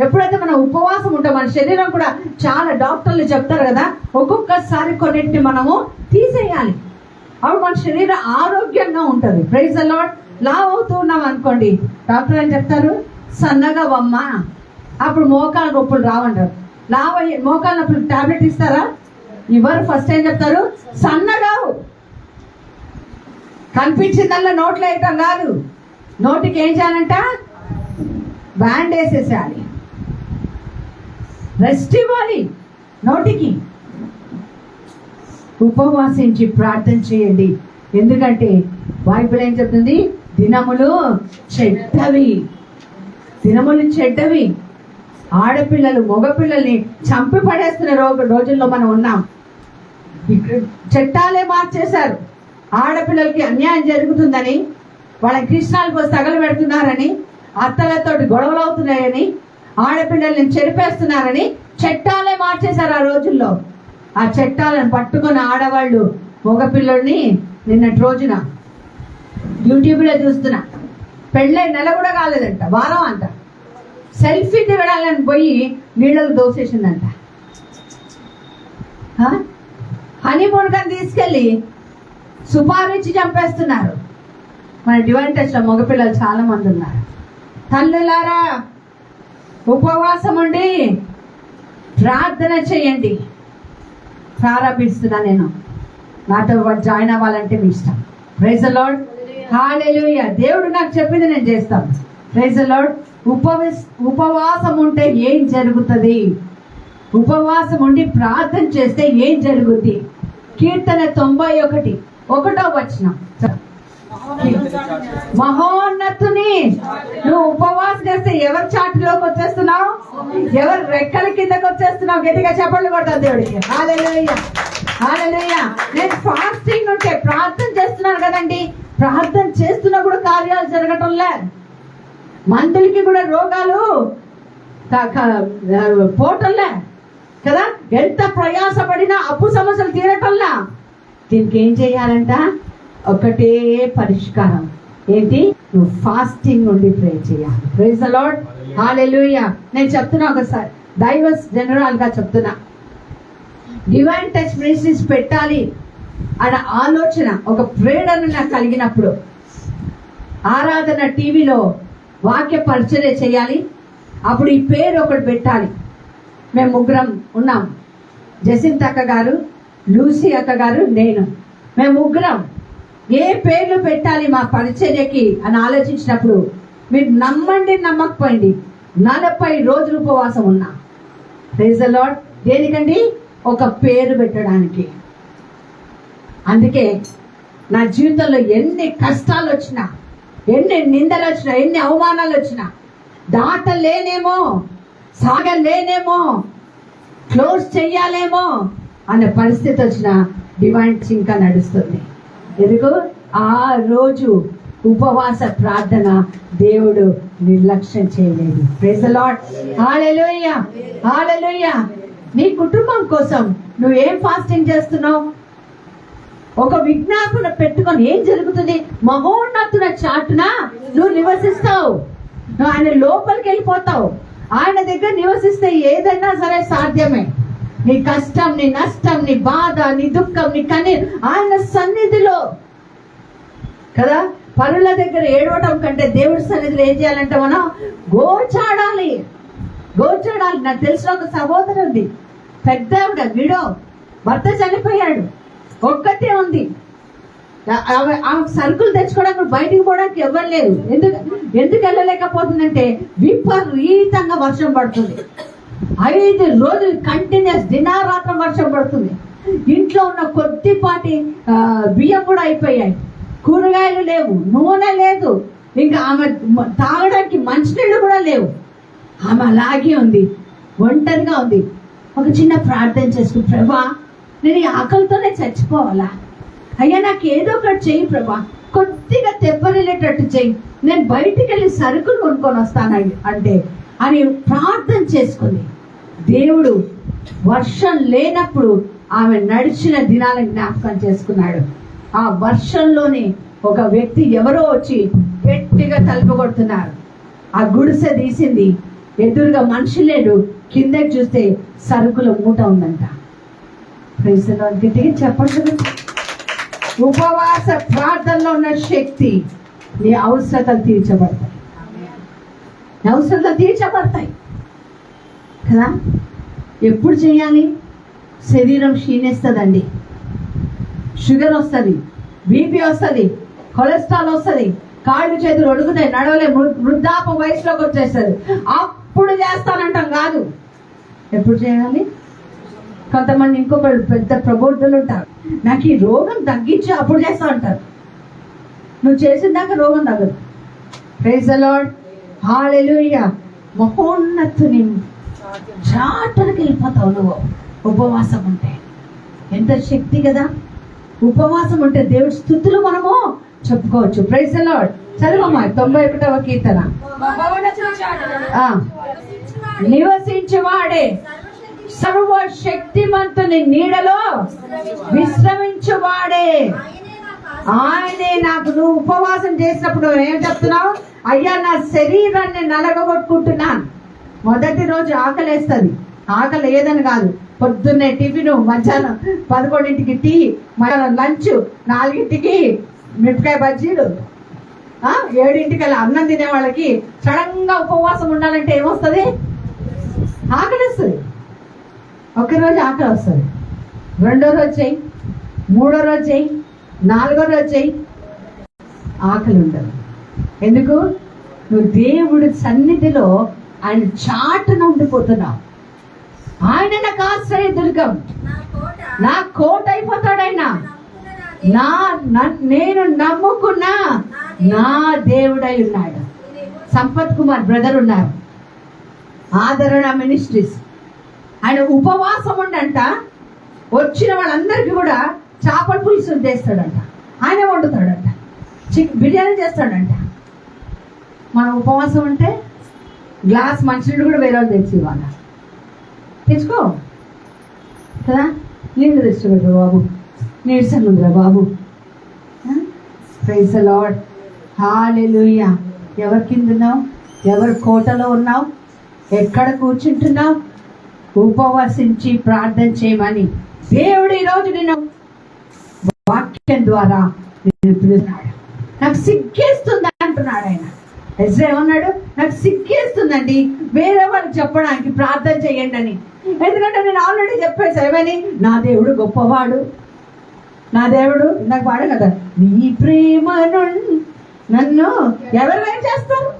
ఎప్పుడైతే మనం ఉపవాసం ఉంటాం, మన శరీరం కూడా చాలా డాక్టర్లు చెప్తారు కదా, ఒక్కొక్కసారి కొన్నింటిని మనము తీసేయాలి. అప్పుడు మన శరీరం ఆరోగ్యంగా ఉంటుంది. Praise the lord. లావ్ అవుతూ ఉన్నాం అనుకోండి, డాక్టర్ ఏం చెప్తారు? సన్నగా వమ్మ. అప్పుడు మోకాల నొప్పులు రావంటారు. లావ్ అయ్యి మోకాల నొప్పులు టాబ్లెట్ ఇస్తారా? ఇవ్వరు. ఫస్ట్ ఏం చెప్తారు? సన్నగా. కనిపించిందల్లా నోట్లో వేయటం కాదు, నోటికి ఏం చేయాలంట? బ్యాండ్ వేసేసేయాలి, రెస్ట్ ఇవ్వాలి నోటికి. ఉపవాసించి ప్రార్థన చేయండి. ఎందుకంటే బైబిల్ ఏం చెప్తుంది? దినములు చెడ్డవి, దినములు చెడ్డవి. ఆడపిల్లలు మగపిల్లల్ని చంపి పడేస్తున్న రోజుల్లో మనం ఉన్నాం. చట్టాలే మార్చేశారు. ఆడపిల్లలకి అన్యాయం జరుగుతుందని, వాళ్ళ కృష్ణాలు పోసి తగలు పెడుతున్నారని, అత్తలతోటి గొడవలు అవుతున్నాయని, ఆడపిల్లల్ని చెరిపేస్తున్నారని చట్టాలే మార్చేశారు ఆ రోజుల్లో. ఆ చట్టాలను పట్టుకున్న ఆడవాళ్ళు మగపిల్లడిని నిన్నటి రోజున యూట్యూబ్లో చూస్తున్నా, పెళ్ళై నెల కూడా కాలేదంట, వారం అంట, సెల్ఫీ దిగడాలని పోయి నీళ్ళకు దోసేసిందంట. హనీమూన్ కానీ తీసుకెళ్ళి సుపారించి చంపేస్తున్నారు. మన డివైన్ టచ్లో మగపిల్లలు చాలా మంది ఉన్నారు. తల్లులారా ఉపవాసం ఉండి ప్రార్థన చేయండి. ప్రారంభిస్తున్నా నేను. నాతో జాయిన్ అవ్వాలంటే మీ ఇష్టం. Praise the lord. హల్లెలూయా. దేవుడు నాకు చెప్పింది నేను చేస్తాను. Praise the lord. ఉపవాసం ఉంటే ఏం జరుగుతుంది? ఉపవాసం ఉండి ప్రార్థన చేస్తే ఏం జరుగుద్ది? కీర్తన 91:1 వచనం. మహోన్నతుని నువ్వు ఉపవాసం చేస్తే ఎవరి చాటులోకి వచ్చేస్తున్నావు? ఎవరి రెక్కల కిందకి వచ్చేస్తున్నావు? గట్టిగా చెప్పండి కొడతాను దేవుడికి. హల్లెలూయా, హల్లెలూయా. నేను ఫాస్టింగ్ ఉంటే ప్రార్థన చేస్తున్నాను కదండి, ప్రార్థన చేస్తున్నా కూడా కార్యాలు జరగటంలే. మందులకి కూడా రోగాలు పోవటంలే కదా. ఎంత ప్రయాసపడినా అప్పు సమస్యలు తీరటంలా. దీనికి ఏం చేయాలంట? ఒకటే పరిష్కారం. ఏంటి? నువ్వు ఫాస్టింగ్ ఉండి ప్రే చేయాలి. Praise the lord. హల్లెలూయా. నేను చెప్తున్నా, ఒకసారి దైవ జనరల్ గా చెప్తున్నా, డివైన్ టచ్ మినిస్ట్రీస్ పెట్టాలి అన్న ఆలోచన ఒక ప్రేరణ నాకు కలిగినప్పుడు, ఆరాధన టీవీలో వాక్య పరిచర్య చేయాలి. అప్పుడు ఈ పేరు ఒకటి పెట్టాలి. మేము ముగ్గురం ఉన్నాం. జసింత్ అక్క గారు, లూసీ అక్క గారు, నేను. మేము ముగ్గురం ఏ పేర్లు పెట్టాలి మా పరిచర్యకి అని ఆలోచించినప్పుడు, మీరు నమ్మండి నమ్మకపోయింది, 40 రోజులు ఉపవాసం ఉన్నా. Praise the lord. దేనికండి? ఒక పేరు పెట్టడానికి. అందుకే నా జీవితంలో ఎన్ని కష్టాలు వచ్చినా, ఎన్ని నిందలు వచ్చినా, ఎన్ని అవమానాలు వచ్చినా, దాటలేనేమో, సాగలేనేమో, క్లోజ్ చెయ్యాలేమో అనే పరిస్థితి వచ్చిన డివైన్ ఇంకా నడుస్తుంది. ఎందుకు? ఆ రోజు ఉపవాస ప్రార్థన దేవుడు నిర్లక్ష్యం చేయలేదు. Praise the lord. Hallelujah, hallelujah. నీ కుటుంబం కోసం నువ్వు ఏం ఫాస్టింగ్ చేస్తున్నావు? ఒక విజ్ఞాపన పెట్టుకొని ఏం జరుగుతుంది? మహోన్నతుల చాటున నువ్వు నివసిస్తావు. నువ్వు ఆయన లోపలికి వెళ్ళిపోతావు. ఆయన దగ్గర నివసిస్తే ఏదైనా సరే సాధ్యమే. నీ కష్టం, నీ నష్టం, నీ బాధ, నీ దుఃఖం, నీ కన్నీరు ఆయన సన్నిధిలో కదా. పరుల దగ్గర ఏడవటం కంటే దేవుడి సన్నిధిలో ఏం చేయాలంటే మనం గోచాడాలి. గోచాడాలి. నాకు తెలిసిన ఒక సహోదరు ఉంది, పెద్ద ఆవిడ, విడో, భర్త చనిపోయాడు, ఒక్కతే ఉంది. ఆమె సరుకులు తెచ్చుకోవడానికి బయటికి పోవడానికి ఎవరు లేరు. ఎందుకు వెళ్ళలేకపోతుందంటే విపరీతంగా వర్షం పడుతుంది. 5 రోజులు కంటిన్యూస్ దినారాత్రం వర్షం పడుతుంది. ఇంట్లో ఉన్న కొద్దిపాటి బియ్యం కూడా అయిపోయాయి, కూరగాయలు లేవు, నూనె లేదు, ఇంకా ఆమె తాగడానికి మంచినీళ్ళు కూడా లేవు. ఆమె అలాగే ఉంది, ఒంటరిగా ఉంది. ఒక చిన్న ప్రార్థన చేసుకుని, ప్రభా నేను ఈ ఆకలితోనే చచ్చిపోవాలా? అయ్యా నాకు ఏదో ఒకటి చెయ్యి ప్రభా, కొద్దిగా తెప్పరిల్లేటట్టు చెయ్యి, నేను బయటికి వెళ్ళి సరుకులు కొనుక్కొని వస్తాను అంటే అని ప్రార్థన చేసుకుంది. దేవుడు వర్షం లేనప్పుడు ఆమె నడిచిన దినాలను జ్ఞాపకం చేసుకున్నాడు. ఆ వర్షంలోనే ఒక వ్యక్తి ఎవరో వచ్చి గట్టిగా తలుపు కొడుతున్నారు. ఆ గుడిసె తీసింది, ఎదురుగా మనిషి లేడు, కిందకి చూస్తే సరుకుల మూట ఉందంట. Praise the lord. గట్టిగా చెప్పండి. ఉపవాస ప్రార్థనలో ఉన్న శక్తి నీ అవసరతలు తీర్చబడతాయి. నీ అవసరతలు తీర్చబడతాయి కదా. ఎప్పుడు చేయాలి? శరీరం క్షీణిస్తుందండి, షుగర్ వస్తుంది, బీపీ వస్తుంది, కొలెస్ట్రాల్ వస్తుంది, కాళ్ళు చేతులు ఒడుగుతాయి, నడవలే, వృద్ధాప వయసులోకి వచ్చేస్తుంది. అప్పుడు చేస్తానంటాం కాదు. ఎప్పుడు చేయాలి? కొంతమంది ఇంకొకళ్ళు పెద్ద ప్రబోధులు ఉంటారు, నాకు ఈ రోగం తగ్గించి అప్పుడు చేస్తా అంటారు. నువ్వు చేసిన దాకా రోగం తగ్గదు. Praise the lord. హల్లెలూయా. మహోన్నతుని చాటునికి వెళ్ళిపోతావు నువ్వు ఉపవాసం ఉంటే. ఎంత శక్తి కదా. ఉపవాసం ఉంటే దేవుడి స్తుతులు మనము చెప్పుకోవచ్చు. Praise the lord. చదవమ్మా 91వ కీర్తన. నివసించువాడే సర్వశక్తిమంతుని నీడలో విశ్రమించువాడే ఆయనే నాకు. నువ్వు ఉపవాసం చేసినప్పుడు ఏం చెప్తున్నావు? అయ్యా నా శరీరాన్ని నలగొట్టుకుంటున్నాను. మొదటి రోజు ఆకలేస్తుంది, ఆకలి ఏదని కాదు. పొద్దున్నే టిఫిన్, మధ్యాహ్నం 11ంటికి టీ, లంచ్ 4ంటికి మిరపకాయ బజ్జీలు, 7ంటికల్లా అన్నం తినే వాళ్ళకి సడన్ గా ఉపవాసం ఉండాలంటే ఏమొస్తుంది? ఆకలి వస్తుంది. ఒకరోజు ఆకలి వస్తుంది, 2వ రోజు చెయ్యి, 3వ రోజు చెయ్యి, 4వ రోజు చెయ్యి, ఆకలి ఉండదు. ఎందుకు? నువ్వు దేవుడి సన్నిధిలో ఆయన చాటున ఉండిపోతున్నావు. ఆయన నాకు ఆశ్రయ దుర్గం, నా కోట అయిపోతాడు ఆయన. నేను నమ్ముకున్న నా దేవుడై ఉన్నాడు. సంపత్ కుమార్ బ్రదర్ ఉన్నారు, ఆదరణ మినిస్ట్రీస్. ఆయన ఉపవాసం ఉండంట, వచ్చిన వాళ్ళందరికీ కూడా చేపల పులుసు చేస్తాడంట, ఆయన వండుతాడంట, బిర్యానీ చేస్తాడంట. మన ఉపవాసం ఉంటే గ్లాస్ మంచినీళ్ళు కూడా వేరే తెచ్చి ఇవ్వాలి. తెచ్చుకో కదా, నీళ్ళు తెచ్చుకోడు బాబు, నీరసంగా ఉందిరా బాబు. ప్రైజ్ ది లార్డ్, హల్లెలూయా. ఎవరి కింద ఉన్నావు? ఎవరి కోటలో ఉన్నావు? ఎక్కడ కూర్చుంటున్నావు? ఉపవసించి ప్రార్థన చేయమని దేవుడు ఈరోజు నేను వాక్యం ద్వారా నేను పిలుస్తున్నాడు. నాకు సిగ్గేస్తుంది అంటున్నాడు ఆయన. ఎజ్రా ఏమన్నాడు? నాకు సిగ్గేస్తుందండి వేరే వాళ్ళకి చెప్పడానికి ప్రార్థన చేయండి అని. ఎందుకంటే నేను ఆల్రెడీ చెప్పేసి ఏమని, నా దేవుడు గొప్పవాడు, నా దేవుడు ఇందాక వాడు కదా, నీ ప్రేమ నన్ను ఎవరు ఏం చేస్తారు?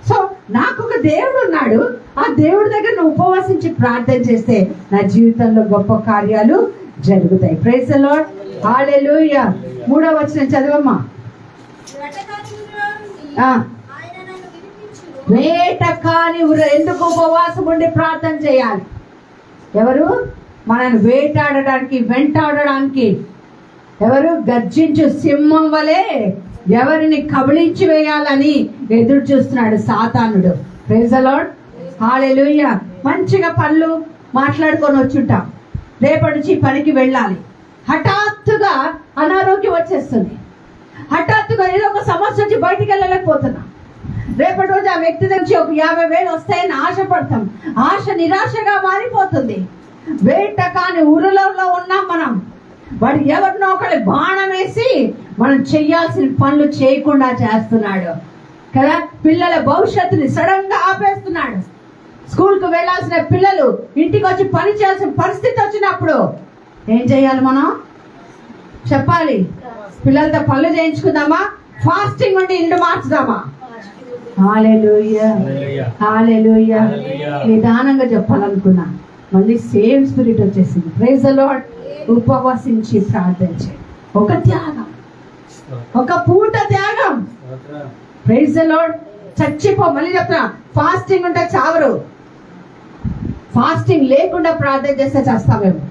సో నాకు ఒక దేవుడు ఉన్నాడు, ఆ దేవుడి దగ్గర నువ్వు ఉపవాసించి ప్రార్థన చేస్తే నా జీవితంలో గొప్ప కార్యాలు జరుగుతాయి. ప్రైజ్ ది లార్డ్, హల్లెలూయా. 3వ వచనం చదవమ్మా. వేట కాని ఎందుకు ఉపవాసం ఉండి ప్రార్థన చేయాలి? ఎవరు? మనల్ని వేటాడడానికి, వెంటాడడానికి. ఎవరు? గర్జించు సింహం వలె ఎవరిని కబళించి వేయాలని ఎదురు చూస్తున్నాడు సాతానుడు. ప్రైజ్ ది లార్డ్, హల్లెలూయా. మంచిగా పనులు మాట్లాడుకొని వచ్చుంటాం, రేపటి నుంచి పనికి వెళ్ళాలి. హఠాత్తుగా అనారోగ్యం వచ్చేస్తుంది, హఠాత్తుగా ఏదో ఒక సమస్య వచ్చి బయటికి వెళ్ళలేకపోతున్నాం. రేపటి రోజు ఆ వ్యక్తి నుంచి ఒక 50,000 వస్తాయని ఆశపడతాం, ఆశ నిరాశగా మారిపోతుంది. వేట కాని ఊరులలో ఉన్నాం మనం. వాడు ఎవరినో ఒకళ్ళు బాణం వేసి మనం చెయ్యాల్సిన పనులు చేయకుండా చేస్తున్నాడు కదా. పిల్లల భవిష్యత్తుని సడన్ గా ఆపేస్తున్నాడు. స్కూల్కి వెళ్ళాల్సిన పిల్లలు ఇంటికి వచ్చి పని చేయాల్సిన పరిస్థితి వచ్చినప్పుడు ఏం చేయాలి? మనం చెప్పాలి, పిల్లలతో పనులు చేయించుకుందామా, ఫాస్టింగ్ ఉండి ఇల్లు మార్చుదామా? హల్లెలూయా, హల్లెలూయా. నిదానంగా చెప్పాలనుకున్నా, మళ్ళీ సేమ్ స్పిరిట్ వచ్చేసింది. Praise the lord. ఉపవసించి ప్రార్థించే ఒక త్యాగం, ఒక పూట త్యాగం. Praise the lord. చచ్చిపో, మళ్ళీ చెప్తున్నా, ఫాస్టింగ్ ఉంటే చావరు, ఫాస్టింగ్ లేకుండా ప్రార్థన చేస్తే చేస్తామేమో.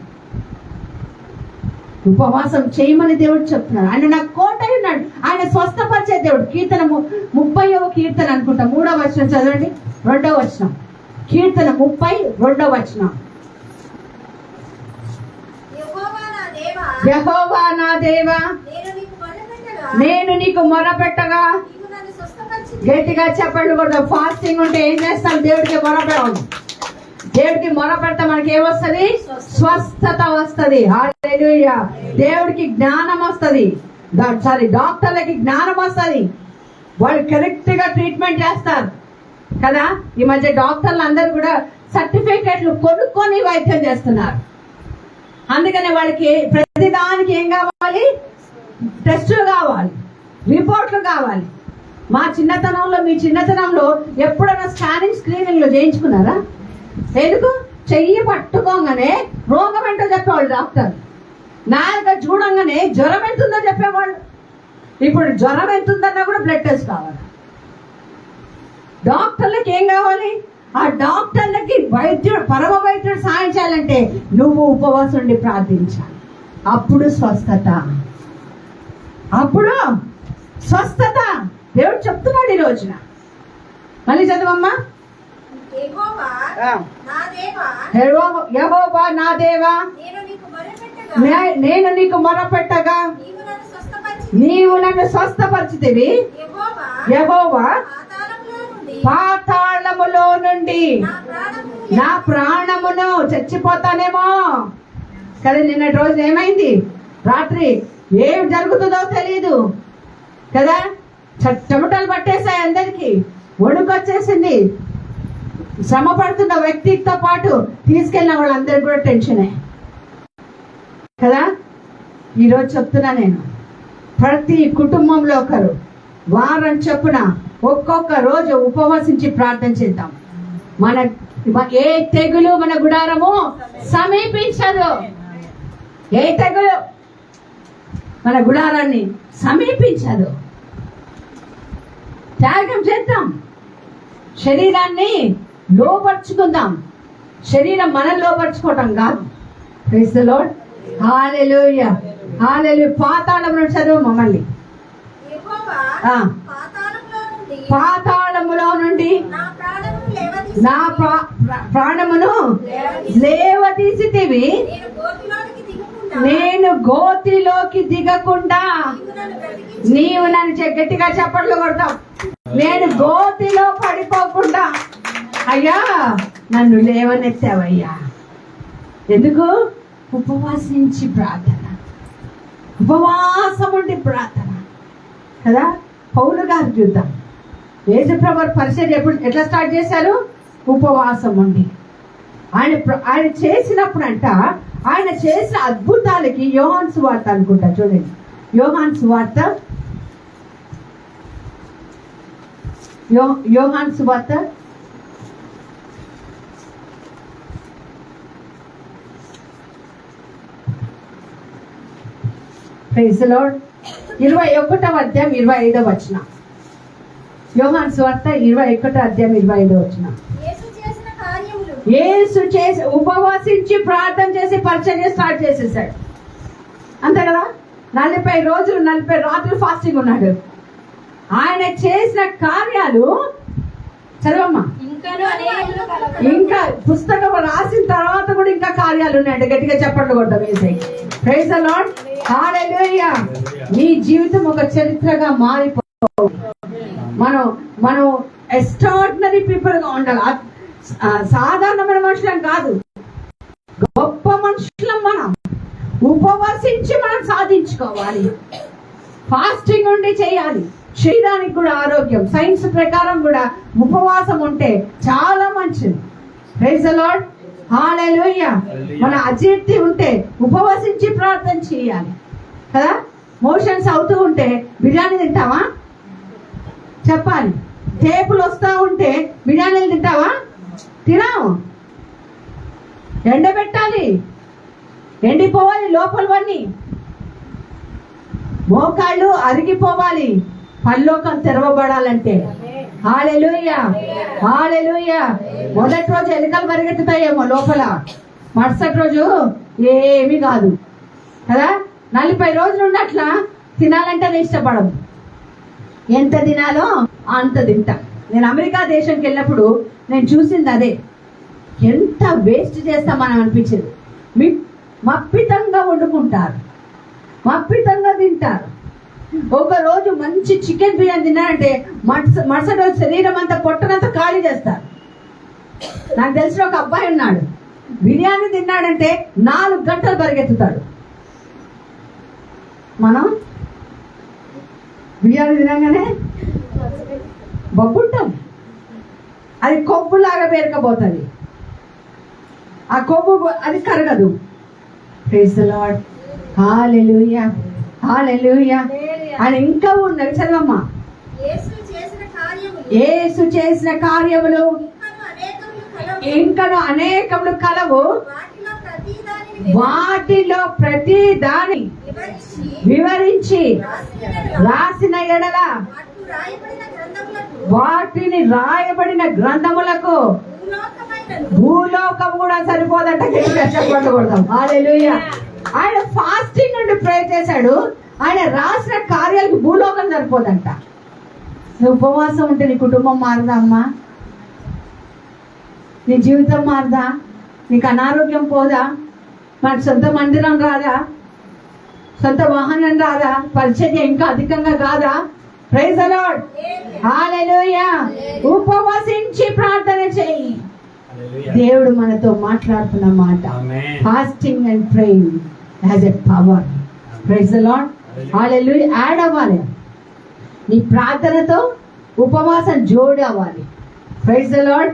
ఉపవాసం చేయమని దేవుడు చెప్తున్నాడు. ఆయన నాకు కోట ఉన్నాడు, ఆయన స్వస్థపరిచే దేవుడు. కీర్తన 30వ కీర్తన అనుకుంటా, 3వ వచనం చదవండి, 2వ వచనం. కీర్తన 30, 2వ వచనం. యెహోవా నా దేవా, నేను నీకు మొరపెట్టగా. గట్టిగా చెప్పండి కూడా. ఫాస్టింగ్ ఉంటే ఏం చేస్తాం? దేవుడికి మొరపెట్టాలి. దేవుడికి మొరపెడితే మనకి ఏమొస్తుంది? స్వస్థత వస్తుంది. హల్లెలూయా. దేవుడికి జ్ఞానం వస్తుంది, డాక్టర్లకి జ్ఞానం వస్తుంది, వాళ్ళు కరెక్ట్ గా ట్రీట్మెంట్ చేస్తారు కదా. ఈ మధ్య డాక్టర్లు అందరూ కూడా సర్టిఫికెట్లు కొనుక్కొని వైద్యం చేస్తున్నారు. అందుకనే వాళ్ళకి ప్రతిదానికి ఏం కావాలి? టెస్టులు కావాలి, రిపోర్ట్లు కావాలి. మా చిన్నతనంలో, మీ చిన్నతనంలో ఎప్పుడైనా స్కానింగ్ స్క్రీనింగ్లో చేయించుకున్నారా? ఎందుకు? చెయ్యి పట్టుకోగానే రోగం ఏంటో చెప్పేవాళ్ళు డాక్టర్. నాలుక చూడంగానే జ్వరం ఎంతుందో చెప్పేవాళ్ళు. ఇప్పుడు జ్వరం ఎంతుందన్నా కూడా బ్లడ్ టెస్ట్ కావాలి. డాక్టర్లకి ఏం కావాలి? ఆ డాక్టర్లకి వైద్యుడు, పరమ వైద్యుడు సాయం చేయాలంటే నువ్వు ఉపవాసం ఉండి ప్రార్థించాలి. అప్పుడు స్వస్థత, అప్పుడు స్వస్థత. దేవుడు చెప్తున్నాడు ఈ రోజున. మళ్ళీ చదవమ్మా. యెహోవా నా దేవా, నేను నీకు మొరపెట్టగా నీవు నన్ను స్వస్థపరిచితివి. యెహోవా పాతాళములో నుండి నా ప్రాణమును, చచ్చిపోతానేమో కదా. నిన్నటి రోజు ఏమైంది? రాత్రి ఏం జరుగుతుందో తెలియదు కదా. చెమటలు పట్టేశాయి, అందరికి వణుకొచ్చేసింది. శ్రమ పడుతున్న వ్యక్తితో పాటు తీసుకెళ్ళిన వాళ్ళందరికీ కూడా టెన్షనే కదా. ఈరోజు చెప్తున్నా నేను, ప్రతి కుటుంబంలో ఒకరు వారం చొప్పున ఒక్కొక్క రోజు ఉపవసించి ప్రార్థన చేద్దాం. ఏ తెగులు మన గుడారము సమీపించదు. ఏ తెగులు మన గుడారాన్ని సమీపించదు. త్యాగం చేద్దాం, శరీరాన్ని లోపరుచుకుందాం. శరీరం మనం లోపరుచుకోవటం కాదు. Praise the lord. Hallelujah, hallelujah. పాతాళంలో చదువు మమ్మల్ని. యెహోవా పాతాళములో నుండి నా ప్రాణమును లేవదీసితివి. నేను గోతిలోకి దిగకుండా నీవు నన్ను గట్టిగా చప్పట్లు కొడతావు. నేను గోతిలో పడిపోకుండా అయ్యా నన్ను లేవనెత్తావయ్యా. ఎందుకు? ఉపవాసించి ప్రార్థన, ఉపవాసం ఉండి ప్రార్థన కదా. పౌలు గారు చూద్దాం, యేసుప్రభు పరిచర్య ఎట్లా స్టార్ట్ చేశారు? ఉపవాసం ఉండి. ఆయన చేసినప్పుడు అంట, ఆయన చేసిన అద్భుతాలకి యోహాను సువార్త అనుకుంటా, చూడండి యోహాను సువార్త, యోహాను సువార్త 21వ అధ్యాయం 25వ వచనం. యోహాను సువార్త 21వ అధ్యాయం 25వ వచనం. యేసు చేసి ఉపవాసించి ప్రార్థన చేసి పరిచర్య స్టార్ట్ చేసేసాడు. అంతే కదా. 40 రోజులు 40 రాత్రులు ఫాస్టింగ్ ఉన్నాడు. ఆయన చేసిన కార్యాలు చదవమ్మా. ఇంకా పుస్తకం రాసిన తర్వాత కూడా ఇంకా కార్యాలు ఉన్నాయండి. గట్టిగా చెప్పండి కొట్టాం. Praise the lord. హల్లెలూయా. నీ జీవితం ఒక చరిత్రగా మారిపో. మనం ఎక్స్ట్రాడినరీ పీపుల్ గా ఉండాలి. సాధారణమైన మనుషులం కాదు, గొప్ప మనుషులం. మనం ఉపవసించి మనం సాధించుకోవాలి. ఫాస్టింగ్ ఉండి చేయాలి. శరీరానికి కూడా ఆరోగ్యం. సైన్స్ ప్రకారం కూడా ఉపవాసం ఉంటే చాలా మంచిది. Praise the lord. హల్లెలూయా. మన అజీర్తి ఉంటే ఉపవసించి ప్రార్థన చేయాలి కదా. మోషన్స్ అవుతూ ఉంటే బిర్యానీ తింటావా? చెప్పాలి. టేపులు వస్తూ ఉంటే బిర్యానీలు తింటావా? తినాము. ఎండబెట్టాలి, ఎండిపోవాలి లోపలవన్నీ. మోకాళ్ళు అరిగిపోవాలి పరలోకం తెరవబడాలంటే. హల్లెలూయా, హల్లెలూయా. మొదటి రోజు ఎలుకలు పరిగెత్తుతాయేమో లోపల, మరుసటి రోజు ఏమీ కాదు కదా. 40 రోజులు ఉన్నట్లా తినాలంటే ఇష్టపడము. ఎంత తినాలో అంత తింటా. నేను అమెరికా దేశంకి వెళ్ళినప్పుడు నేను చూసింది అదే. ఎంత వేస్ట్ చేస్తాం మనం అనిపించింది. మప్పితంగా వండుకుంటారు, మప్పితంగా తింటారు. ఒక రోజు మంచి చికెన్ బిర్యానీ తిన్నారంటే మరుసటి రోజు శరీరం అంతా పొట్టనంతా ఖాళీ చేస్తారు. నాకు తెలిసిన ఒక అబ్బాయి ఉన్నాడు, బిర్యానీ తిన్నాడంటే 4 గంటలు పరిగెత్తుతాడు. మనం బిర్యానీ తినగానే బొబ్బుంటాం, అది కొవ్వులాగా పేరుకపోతుంది. ఆ కొవ్వు అది కరగదు. Praise the lord. Hallelujah, hallelujah. అని ఇంకా ఉన్నది చదవమ్మా. యేసు చేసిన కార్యములు ఇంకను అనేకములు కలవు. వాటిలో ప్రతి దాని వివరించి రాసిన ఎడల వాటిని రాయబడిన గ్రంథములకు భూలోకం కూడా సరిపోదంట. చెప్పకూడదాం. హల్లెలూయా. ఆయన ఫాస్టింగ్ నుండి ప్రే చేశాడు. ఆయన రాసిన కార్యాలకు భూలోకం సరిపోదంట. నువ్వు ఉపవాసం ఉంటే నీ కుటుంబం మారదా అమ్మా? నీ జీవితం మారదా? నీకు అనారోగ్యం పోదా? మనకు సొంత మందిరం రాదా? సొంత వాహనం రాదా? పరిచర్య ఇంకా అధికంగా కాదా? Praise the lord. హల్లెలూయా. ఉపవాసించి ప్రార్థన చేయి. దేవుడు మనతో మాట్లాడుతున్న మాట. Fasting and praying has a power. Praise the lord. Hallelujah. Add అవ్వాలి. నీ ప్రార్థనతో ఉపవాసం జోడు అవ్వాలి. Praise the lord.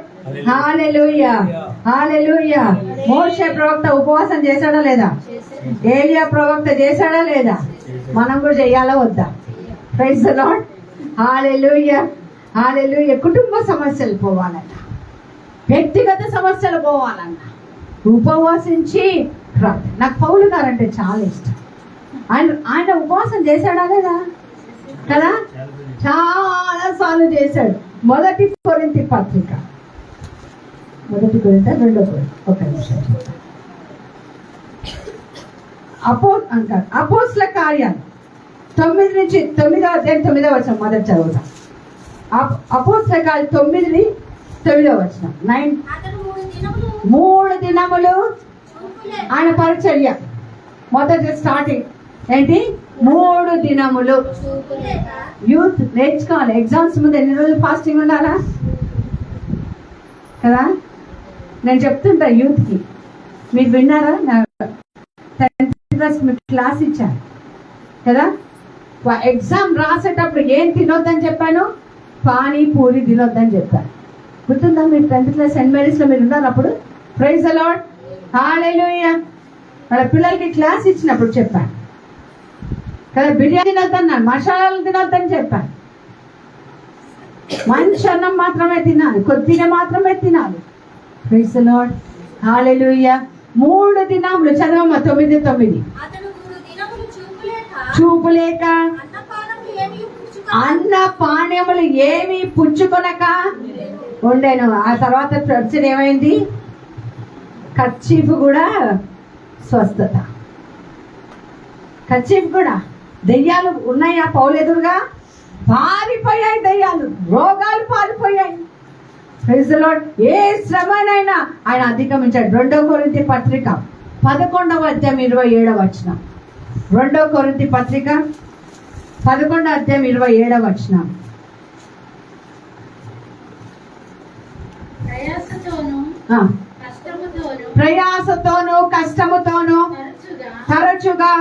Hallelujah, hallelujah. మోషే ప్రవక్త ఉపవాసం చేశాడా లేదా? ఏలియా ప్రవక్త చేశాడా లేదా? మనం కూడా చేయాలా వద్దా? Praise the lord. Hallelujah, hallelujah. కుటుంబ సమస్యలు పోవాలన్న, వ్యక్తిగత సమస్యలు పోవాలన్న ఉపవాసించి ప్రార్థన. నాకు పౌలు గారు అంటే చాలా ఇష్టం. ఆయన ఉపవాసం చేశాడా లేదా కదా? చాలా సార్లు చేశాడు. మొదటి కొరింథీ పత్రిక, మొదటి కొరింథీ, రెండో కొరింథీ, ఒక నిమిషం. అపోస్తల కార్యాలు 9 నుంచి 9వ అధ్యాయం 9వ వచనం మొదటి చదువుతాం. అపోస్తల కార్యాలు 9 9వ వచనం. 3 దినములు ఆయన పరిచర్య. మొదటి స్టార్టింగ్ ఏంటి? 3 దినములు. యూత్ నేర్చుకోవాలి. ఎగ్జామ్స్ ముందు ఎన్ని రోజులు ఫాస్టింగ్ ఉండాలా కదా? నేను చెప్తుంటా యూత్కి, మీరు విన్నారా? 10th క్లాస్ మీకు క్లాస్ ఇచ్చాను కదా. ఎగ్జామ్ రాసేటప్పుడు ఏం తినొద్దని చెప్పాను? పానీపూరి తినొద్దని చెప్పాను. గుర్తుందా? మీరు 10th క్లాస్ సెయింట్ మేరీస్లో మీరు ఉన్నారు అప్పుడు. Praise the lord. హల్లెలూయా. వాళ్ళ పిల్లలకి క్లాస్ ఇచ్చినప్పుడు చెప్పాను కదా, బిర్యానీ తినొద్దన్నాను, మసాలాలు తినొద్దని చెప్పాను. మంచి అన్నం మాత్రమే తినాలి, కొద్దిగా మాత్రమే తినాలి. Praise the lord. హల్లెలూయా. 3 దినములు చదవమ్మా. 9:9. చూపులేక అన్న పానీయములు ఏమి పుచ్చుకొనక ఉండేను. ఆ తర్వాత చర్చలు ఏమైంది? కర్చీఫ్ కూడా స్వస్థత. కర్చీఫ్ కూడా. దెయ్యాలు ఉన్నాయా పౌలు ఎదురుగా? పారిపోయాయి దెయ్యాలు, రోగాలు పారిపోయాయి. Praise the lord. ఏ శ్రమనైనా ఆయన అధిగమించాడు. 2 కొరింథీ పత్రిక 11వ అధ్యాయం 27వ వచనం. 2 కొరింథీ పత్రిక 11వ అధ్యాయం 27వ వచనం. ప్రయాసతోను కష్టముతోను తరచుగా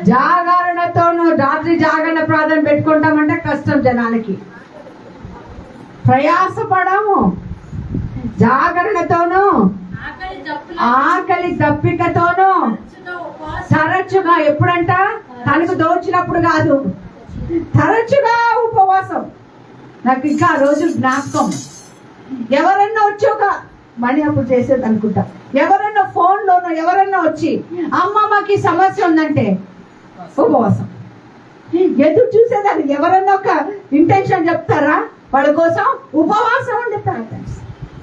జాగరణతోను. రాత్రి జాగరణ ప్రార్థన పెట్టుకుంటామంటే కష్టం జనాలకి. ప్రయాసపడము, జాగరణతోను ఆకలి దప్పికతోను తరచుగా. ఎప్పుడంట? తనకు దోచినప్పుడు కాదు, తరచుగా ఉపవాసం. నాకు ఇంకా ఆ రోజు జ్ఞాపకం. ఎవరన్నా వచ్చి ఒక మణి అప్పుడు చేసేది అనుకుంటా, ఎవరన్నా ఫోన్లోనో ఎవరన్నా వచ్చి అమ్మ మాకు ఈ సమస్య ఉందంటే ఉపవాసం. ఎదురు చూసేదాన్ని. ఎవరన్నా ఒక ఇంటెన్షన్ చెప్తారా వాళ్ళ కోసం? ఉపవాసం ఉండి ప్రార్థన.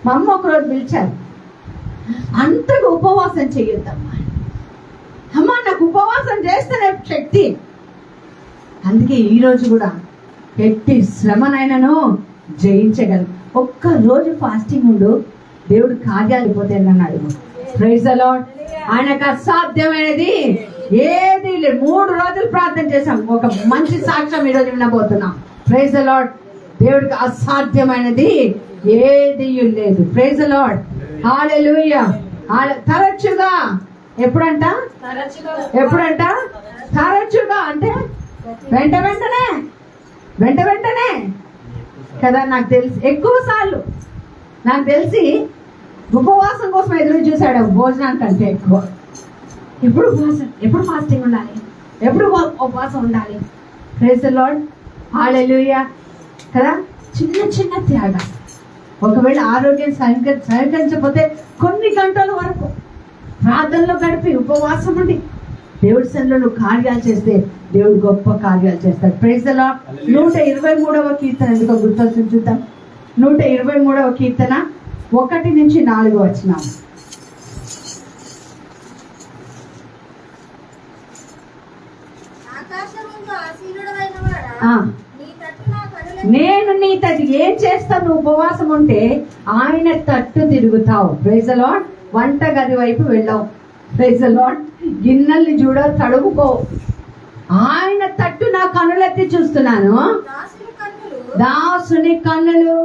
మా అమ్మ ఒకరోజు పిలిచారు, అంతగా ఉపవాసం చెయ్యొద్దమ్మా. అమ్మా నాకు ఉపవాసం చేస్తేనే శక్తి. అందుకే ఈరోజు కూడా ఎట్టి శ్రమనైనాను జయించగలరు. ఒక్క రోజు ఫాస్టింగ్ ఉండు, దేవుడు కార్యాలు పోతే అన్నాడు. Praise the lord. ఆయనకు అసాధ్యమైనది ఏది లేదు. 3 రోజులు ప్రార్థన చేశాం. ఒక మంచి సాక్ష్యం ఈరోజు వినబోతున్నాం. Praise the lord. దేవుడికి అసాధ్యమైనది ఏది లేదు. Praise the lord. హల్లెలూయా. తరచుగా. ఎప్పుడంట? ఎప్పుడంట? తరచుగా అంటే వెంట వెంటనే కదా. నాకు తెలిసి ఎక్కువ సార్లు నాకు తెలిసి ఉపవాసం కోసం ఎదురు చూశాడు భోజనానికంటే ఎక్కువ. ఎప్పుడు ఉపవాసం, ఎప్పుడు ఫాస్టింగ్ ఉండాలి, ఎప్పుడు ఉపవాసం ఉండాలి. Praise the lord. హల్లెలూయా కదా. చిన్న చిన్న త్యాగం. ఒకవేళ ఆరోగ్యం సహకరించకపోతే కొన్ని గంటల వరకు ప్రార్థనలో గడిపి ఉపవాసం ఉండి దేవుడి సన్నిధిలో నువ్వు కార్యాలు చేస్తే దేవుడు గొప్ప కార్యాలు చేస్తాడు. Praise the lord. 123వ కీర్తన ఎందుకో గుర్తొచ్చింది చూద్దాం. 123వ కీర్తన 1 నుంచి 4 వచనాలు. నేను నీ తట్టు ఏం చేస్తాను? ఉపవాసం ఉంటే ఆయన తట్టు తిరుగుతావు. Praise the lord. వంట గది వైపు వెళ్ళావు. Praise the lord. గిన్నెల్ని చూడ తడుముకో. ఆయన తట్టు నా కనులెత్తి చూస్తున్నాను. దాసుని కన్నులు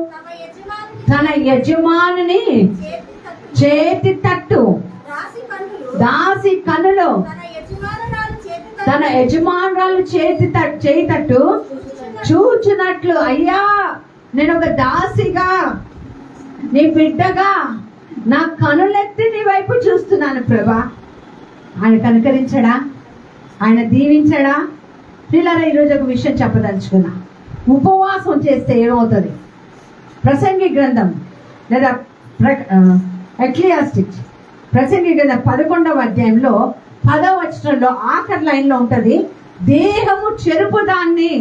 తన యజమానుని చేతి తట్టు. దాసి కన్నులు తన యజమానురాలు చేయి తట్టు చూచినట్లు. అయ్యా, నేను ఒక దాసిగా, నీ బిడ్డగా నా కనులెత్తి నీ వైపు చూస్తున్నాను ప్రభా. ఆయన కనుకరించడా? ఆయన దీవించడా? పిల్లల ఈరోజు ఒక విషయం చెప్పదలుచుకున్నా. ఉపవాసం చేస్తే ఏమవుతుంది? ప్రసంగి గ్రంథం లేదా ఎక్లియాస్టిక్స్ ప్రసంగి గ్రంథం 11వ అధ్యాయంలో 10వ వచనంలో ఆఖరి లైన్లో ఉంటది, దేహము చెరుపు దాన్ని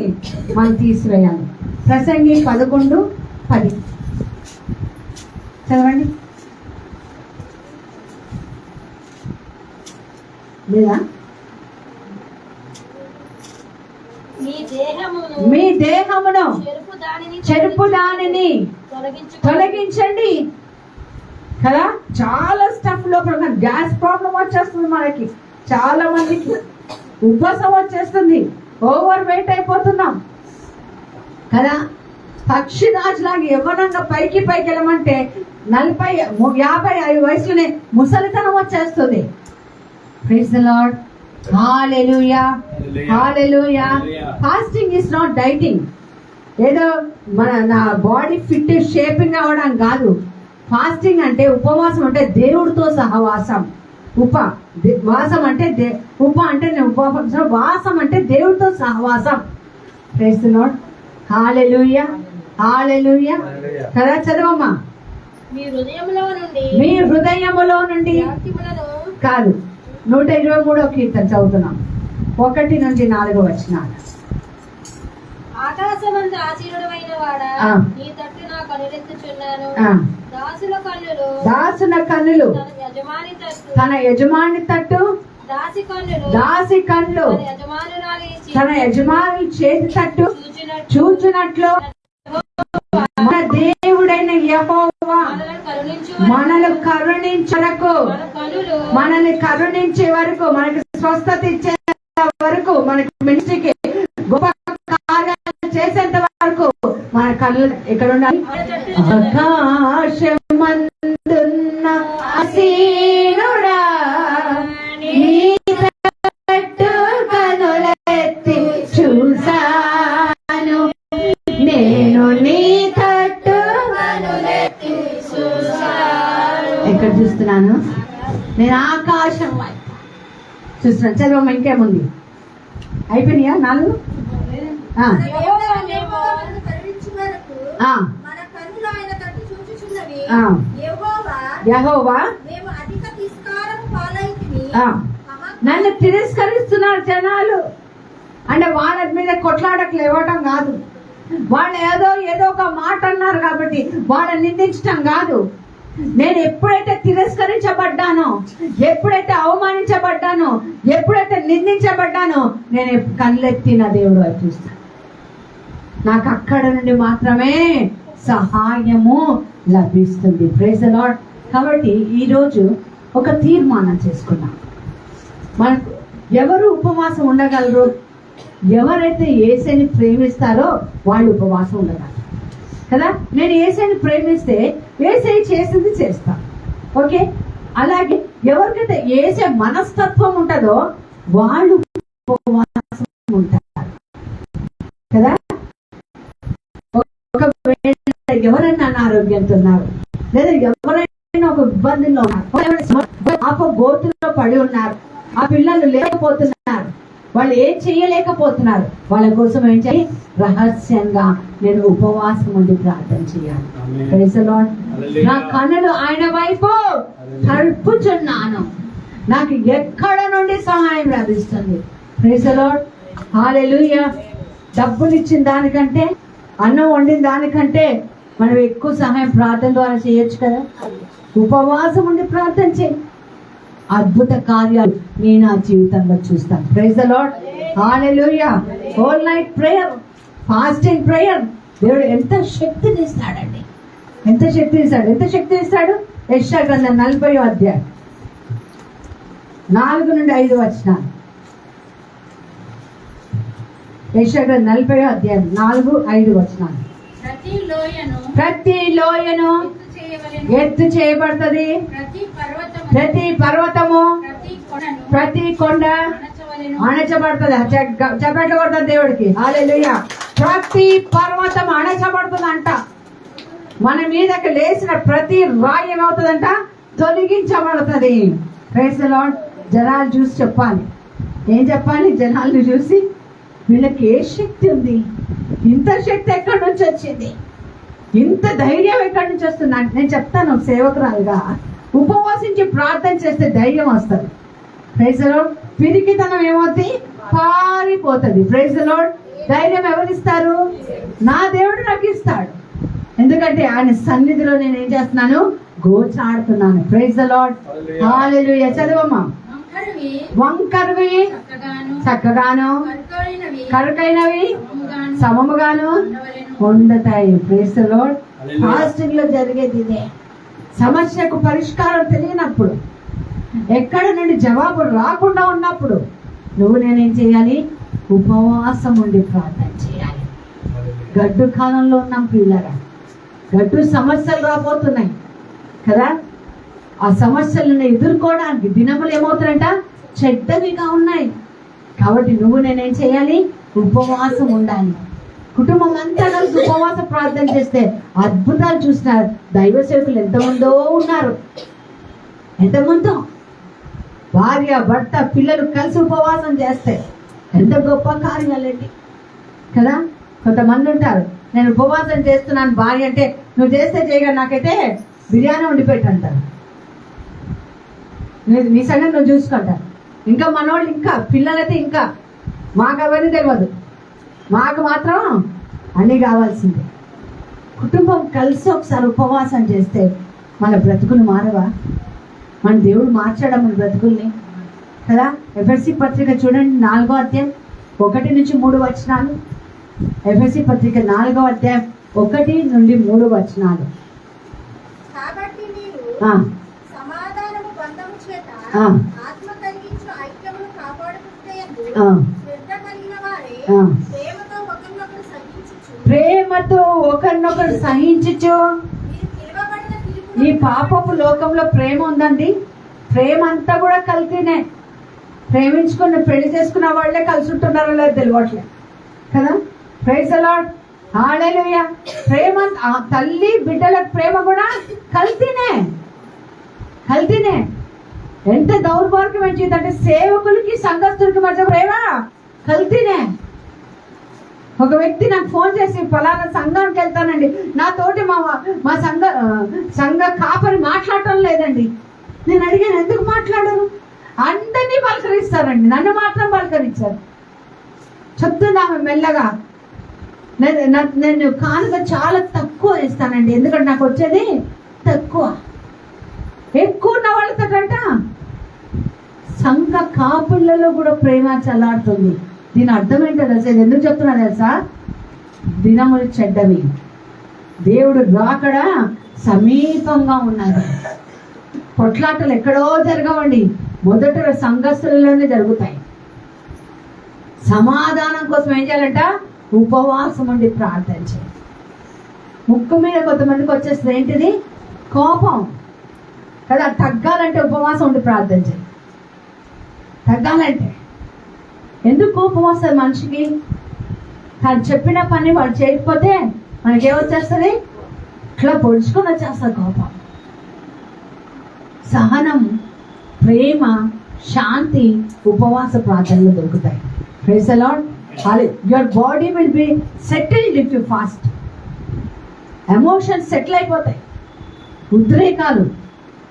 మనం తీసివేయాలి. ప్రసంగి 11:10 చదవండి. లేదా మీ దేహమును చెరుపు దానిని తొలగించండి కదా. చాలా స్టఫ్ లోపల గ్యాస్ ప్రాబ్లం వచ్చేస్తుంది మనకి, చాలా మందికి ఉబ్బసం వచ్చేస్తుంది, ఓవర్ వెయిట్ అయిపోతున్నాం కదా. పక్షిరాజులాగా ఎవరన్నా పైకి వెళ్ళమంటే 40-55 వయసులోనే ముసలితనం వచ్చేస్తుంది. Praise the lord. Hallelujah, hallelujah. Fasting is not dieting. ఏదో నా బాడీ ఫిట్ షేపింగ్ అవ్వడం కాదు. ఫాస్టింగ్ అంటే, ఉపవాసం అంటే దేవుడితో సహవాసం. వాసం అంటే ఉపవాసం, వాసం అంటే దేవుడితో సహవాసం. Praise the lord. Hallelujah, hallelujah కదా. చదవమ్మా. మీ హృదయములో నుండి కాదు, 123వ కీర్తన చదువుతున్నాం, 1-4 వచనాలు. ఆకాశమంత ఆశీనుడైన వాడా, నీ తట్టు నా కనులెత్తుచున్నాను. దాసుల కన్నులు తన యజమాని తట్టు, దాసి కన్నులు తన యజమాని చేతి తట్టు చూచినట్లు మన దేవుడైన యెహోవా మనల్ని కరుణించే వరకు, మనకి స్వస్థత ఇచ్చే వరకు, మనకి మినిస్ట్రీకి గొప్ప కార్యాలు చేసేంత వరకు మన కళ్ళు ఎక్కడ ఉండాలి? ఆకాశమందున్న ఆసీనుడా, నీ తట్టు కనులెత్తి చూసాను, నేను నీ తట్టు కనులెత్తి చూసాను. ఎక్కడ చూస్తున్నాను? నేను ఆకాశం వైపు చూస్తున్నాను. చదవమ్మ, ఇంకేముంది? అయిపోయినాయా 4? యెహోవా నన్ను తిరస్కరిస్తున్నారు జనాలు. అంటే వాళ్ళ మీద కొట్లాడకలు ఇవ్వడం కాదు, వాళ్ళు ఏదో ఒక మాట అన్నారు కాబట్టి వాళ్ళని నిందించడం కాదు. నేను ఎప్పుడైతే తిరస్కరించబడ్డానో, ఎప్పుడైతే అవమానించబడ్డానో, ఎప్పుడైతే నిందించబడ్డానో, నేను కళ్ళెత్తి నా దేవుడు వైపు చూస్తాను. నాకు అక్కడ నుండి మాత్రమే సహాయము లభిస్తుంది. Praise the lord. కాబట్టి ఈరోజు ఒక తీర్మానం చేసుకున్నాం. మనకు ఎవరు ఉపవాసం ఉండగలరు? ఎవరైతే యేసుని ప్రేమిస్తారో వాళ్ళు ఉపవాసం ఉండగలరు కదా. నేను యేసుని ప్రేమిస్తే యేసు చేసింది చేస్తాను, ఓకే. అలాగే ఎవరికైతే యేసే మనస్తత్వం ఉంటుందో వాళ్ళు ఉపవాసం ఉంటారు కదా. ఒకవేళ ఎవరైనా అనారోగ్యంతో ఉన్నారు, లేదా ఎవరైనా ఒక ఇబ్బందుల్లో ఉన్నారు, గోతుల్లో పడి ఉన్నారు, ఆ పిల్లలు లేకపోతున్నారు, వాళ్ళు ఏం చేయలేకపోతున్నారు, వాళ్ళ కోసం ఏం చేయాలి? రహస్యంగా నేను ఉపవాసం ఉండి ప్రార్థన చేయాలి. Praise the lord. నా కన్నులు ఆయన వైపు తడుపుచున్నాను, నాకు ఎక్కడ నుండి సహాయం లభిస్తుంది. Praise the lord. హల్లెలూయా. డబ్బులు ఇచ్చిన దానికంటే, అన్నం వండిన దానికంటే మనం ఎక్కువ సహాయం ప్రార్థన ద్వారా చేయొచ్చు కదా. ఉపవాసం ఉండి ప్రార్థన చేయి, అద్భుత కార్యాలు నీ నా జీవితంలో చూస్తాను. Praise the lord. Hallelujah. Whole night prayer, fasting prayer, దేవుడు ఎంత శక్తిని ఇస్తాడండి, ఎంత శక్తిని ఇస్తాడు. ఎంత శక్తిని ఇస్తాడు? యెషయా గ్రంథం 40వ అధ్యాయం 4-5 వచనాలు. యెషయా గ్రంథం 40వ అధ్యాయం 4-5 వచనాలు. ప్రతి లోయను ఎత్తు చేయబడుతుంది, ప్రతి పర్వతము, ప్రతి కొండ అణచబడుతుంది. చప్పట్లు కొడతారు దేవుడికి. హల్లెలూయా. ప్రతి పర్వతం అణచబడుతుందంట. మన మీదకి లేచిన ప్రతి రాయి ఏమవుతుందంట, తొలగించబడుతుంది. Praise the lord. జనాలు చూసి చెప్పాలి. ఏం చెప్పాలి? జనాలను చూసి వీళ్ళకి ఏ శక్తి ఉంది, ఇంత శక్తి ఎక్కడి నుంచి వచ్చింది, ఇంత ధైర్యం ఎక్కడి నుంచి వస్తుంది అంటే నేను చెప్తాను, ఒక సేవకురాలుగా ఉపవాసించి ప్రార్థన చేస్తే ధైర్యం వస్తుంది. Praise the lord. పిరికితనం ఏమవుతుంది, పారిపోతుంది. Praise the lord. ధైర్యం ఎవరిస్తారు? నా దేవుడు నాకు ఇస్తాడు. ఎందుకంటే ఆయన సన్నిధిలో నేను ఏం చేస్తున్నాను, గోచాడుతున్నాను. Praise the lord. హల్లెలూయా. చదవమ్మా. వంకరవి చక్కగాను, కరుకైనవి సమముగాను ఉండతాయి. Praise the lord. ఫాస్టింగ్ లో జరిగేది ఇదే. సమస్యకు పరిష్కారం తెలియనప్పుడు, ఎక్కడ నుండి జవాబు రాకుండా ఉన్నప్పుడు నువ్వు నేనేం చేయాలి? ఉపవాసం ఉండి ప్రార్థన చేయాలి. గడ్డు కాలంలో ఉన్నాం పిల్లరా. గడ్డు సమస్యలు రాబోతున్నాయి కదా. ఆ సమస్యలను ఎదుర్కోవడానికి దినములు ఏమవుతాయంట, చెడ్డవిగా ఉన్నాయి. కాబట్టి నువ్వు నేనేం చేయాలి? ఉపవాసం ఉండాలి. కుటుంబం అంతా కలిసి ఉపవాస ప్రార్థన చేస్తే అద్భుతాలు చూస్తున్నారు. దైవ సేవకులు ఎంతమందో ఉన్నారు. ఎంతమందో భార్య భర్త పిల్లలు కలిసి ఉపవాసం చేస్తే ఎంత గొప్ప కార్యాలండి కదా. కొంతమంది ఉంటారు, నేను ఉపవాసం చేస్తున్నాను భార్య అంటే, నువ్వు చేస్తే చేయగా నాకైతే బిర్యానీ వండి పెట్టంటారు. నీ సంగతి నువ్వు చూసుకుంటారు. ఇంకా మనోళ్ళు ఇంకా పిల్లలైతే ఇంకా మాకు అవన్నీ తెలియదు, మాకు మాత్రం అన్నీ కావాల్సిందే. కుటుంబం కలిసి ఒకసారి ఉపవాసం చేస్తే మన బ్రతుకులు మారవా? మన దేవుడు మార్చాడా మన బ్రతుకుల్ని కదా. ఎఫ్ఎస్సి పత్రిక చూడండి, 4వ అధ్యాయం 1 నుంచి 3 వచనాలు. ఎఫ్ఎస్సి పత్రిక 4వ అధ్యాయం 1 నుండి 3 వచనాలు. కాబట్టి మీరు సమాధానము బంధము చేత ఆత్మ కలిగించు ఐక్యమును కాపాడుకుంటేందు శ్రద్ధ కలిగిన వారే ప్రేమతో ఒకరినొకరు సహించుచు. ఈ పాపపు లోకంలో ప్రేమ ఉందండి. ప్రేమ అంతా కూడా కలిపినే. ప్రేమించుకుని పెళ్లి చేసుకున్న వాళ్ళే కలిసి ఉంటున్నారో లేదు తెలియట్లేదు కదా. Praise the lord. హల్లెలూయా. ప్రేమ తల్లి బిడ్డల ప్రేమ కూడా కల్తీనే. ఎంత దౌర్భాగ్యం ఏంటంటే సేవకులకి సంఘస్థులకి మధ్య ప్రేమ కల్తీనే. ఒక వ్యక్తి నాకు ఫోన్ చేసి, ఫలానా సంఘానికి వెళ్తానండి, నాతోటి మా సంఘ కాపరి మాట్లాడటం లేదండి. నేను అడిగాను, ఎందుకు మాట్లాడరు? అందరినీ పలకరిస్తారండి, నన్ను మాత్రం పలకరించారు. చెప్తున్నాము మెల్లగా, నేను కానుక చాలా తక్కువ ఇస్తానండి, ఎందుకంటే నాకు వచ్చేది తక్కువ. ఎక్కువ ఉన్న వాళ్ళతోటంట సంఘ కాపులలో కూడా ప్రేమ చల్లాడుతుంది. దీని అర్థం ఏంటో తెలుసా? ఎందుకు చెప్తున్నా తెలుసా? దినములు చెడ్డవి, దేవుడు రాకడా సమీపంగా ఉన్నది. కొట్లాటలు ఎక్కడో జరగవండి, మొదట సంఘస్థులలోనే జరుగుతాయి. సమాధానం కోసం ఏం చేయాలంట? ఉపవాసం ఉండి ప్రార్థన చేయాలి. ముక్కు మీద కొంతమందికి వచ్చేస్తుంది ఏంటిది? కోపం కదా. తగ్గాలంటే ఉపవాసం ఉండి ప్రార్థన చేయాలి. తగ్గాలంటే ఎందుకు కోపం వస్తుంది మనిషికి? తను చెప్పిన పని వాడు చేయకపోతే మనకేమొచ్చేస్తుంది? ఇట్లా పొడుచుకొని వచ్చేస్తుంది కోపం. సహనం, ప్రేమ, శాంతి ఉపవాస ప్రార్థనలో దొరుకుతాయి. Praise the lord. Your body will be settled if you fast. Emotions settle అయిపోతాయి. ఉద్రేకాలు,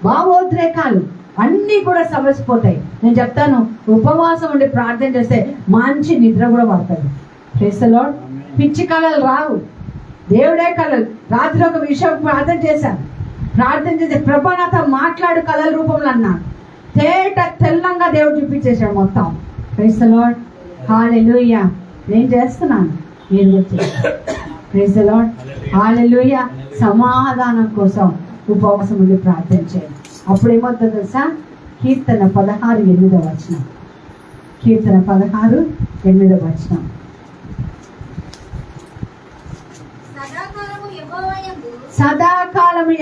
భావోద్రేకాలు అన్నీ కూడా సమసిపోతాయి. నేను చెప్తాను, ఉపవాసం ఉండి ప్రార్థన చేస్తే మంచి నిద్ర కూడా పడుతుంది. Praise the lord. పిచ్చి కళలు రావు. దేవుడే కళలు. రాత్రి ఒక విషయం ప్రార్థన చేశాను. ప్రార్థన చేస్తే ప్రభా నాతో మాట్లాడు కళల రూపంలో అన్నాను. తెల్లంగా దేవుడు చూపించేశాడు మొత్తం. Praise the lord. హల్లెలూయా. నేను చేస్తున్నాను, మీరు కూడా చేస్తారు. Praise the lord. హల్లెలూయా. సమాధానం కోసం ఉపవాసం ఉండి ప్రార్థన చేయండి. అప్పుడేమవుతుందో తెలుసా? కీర్తన 16:8 వచనం. కీర్తన 16:8 వచనం. సదాకాలము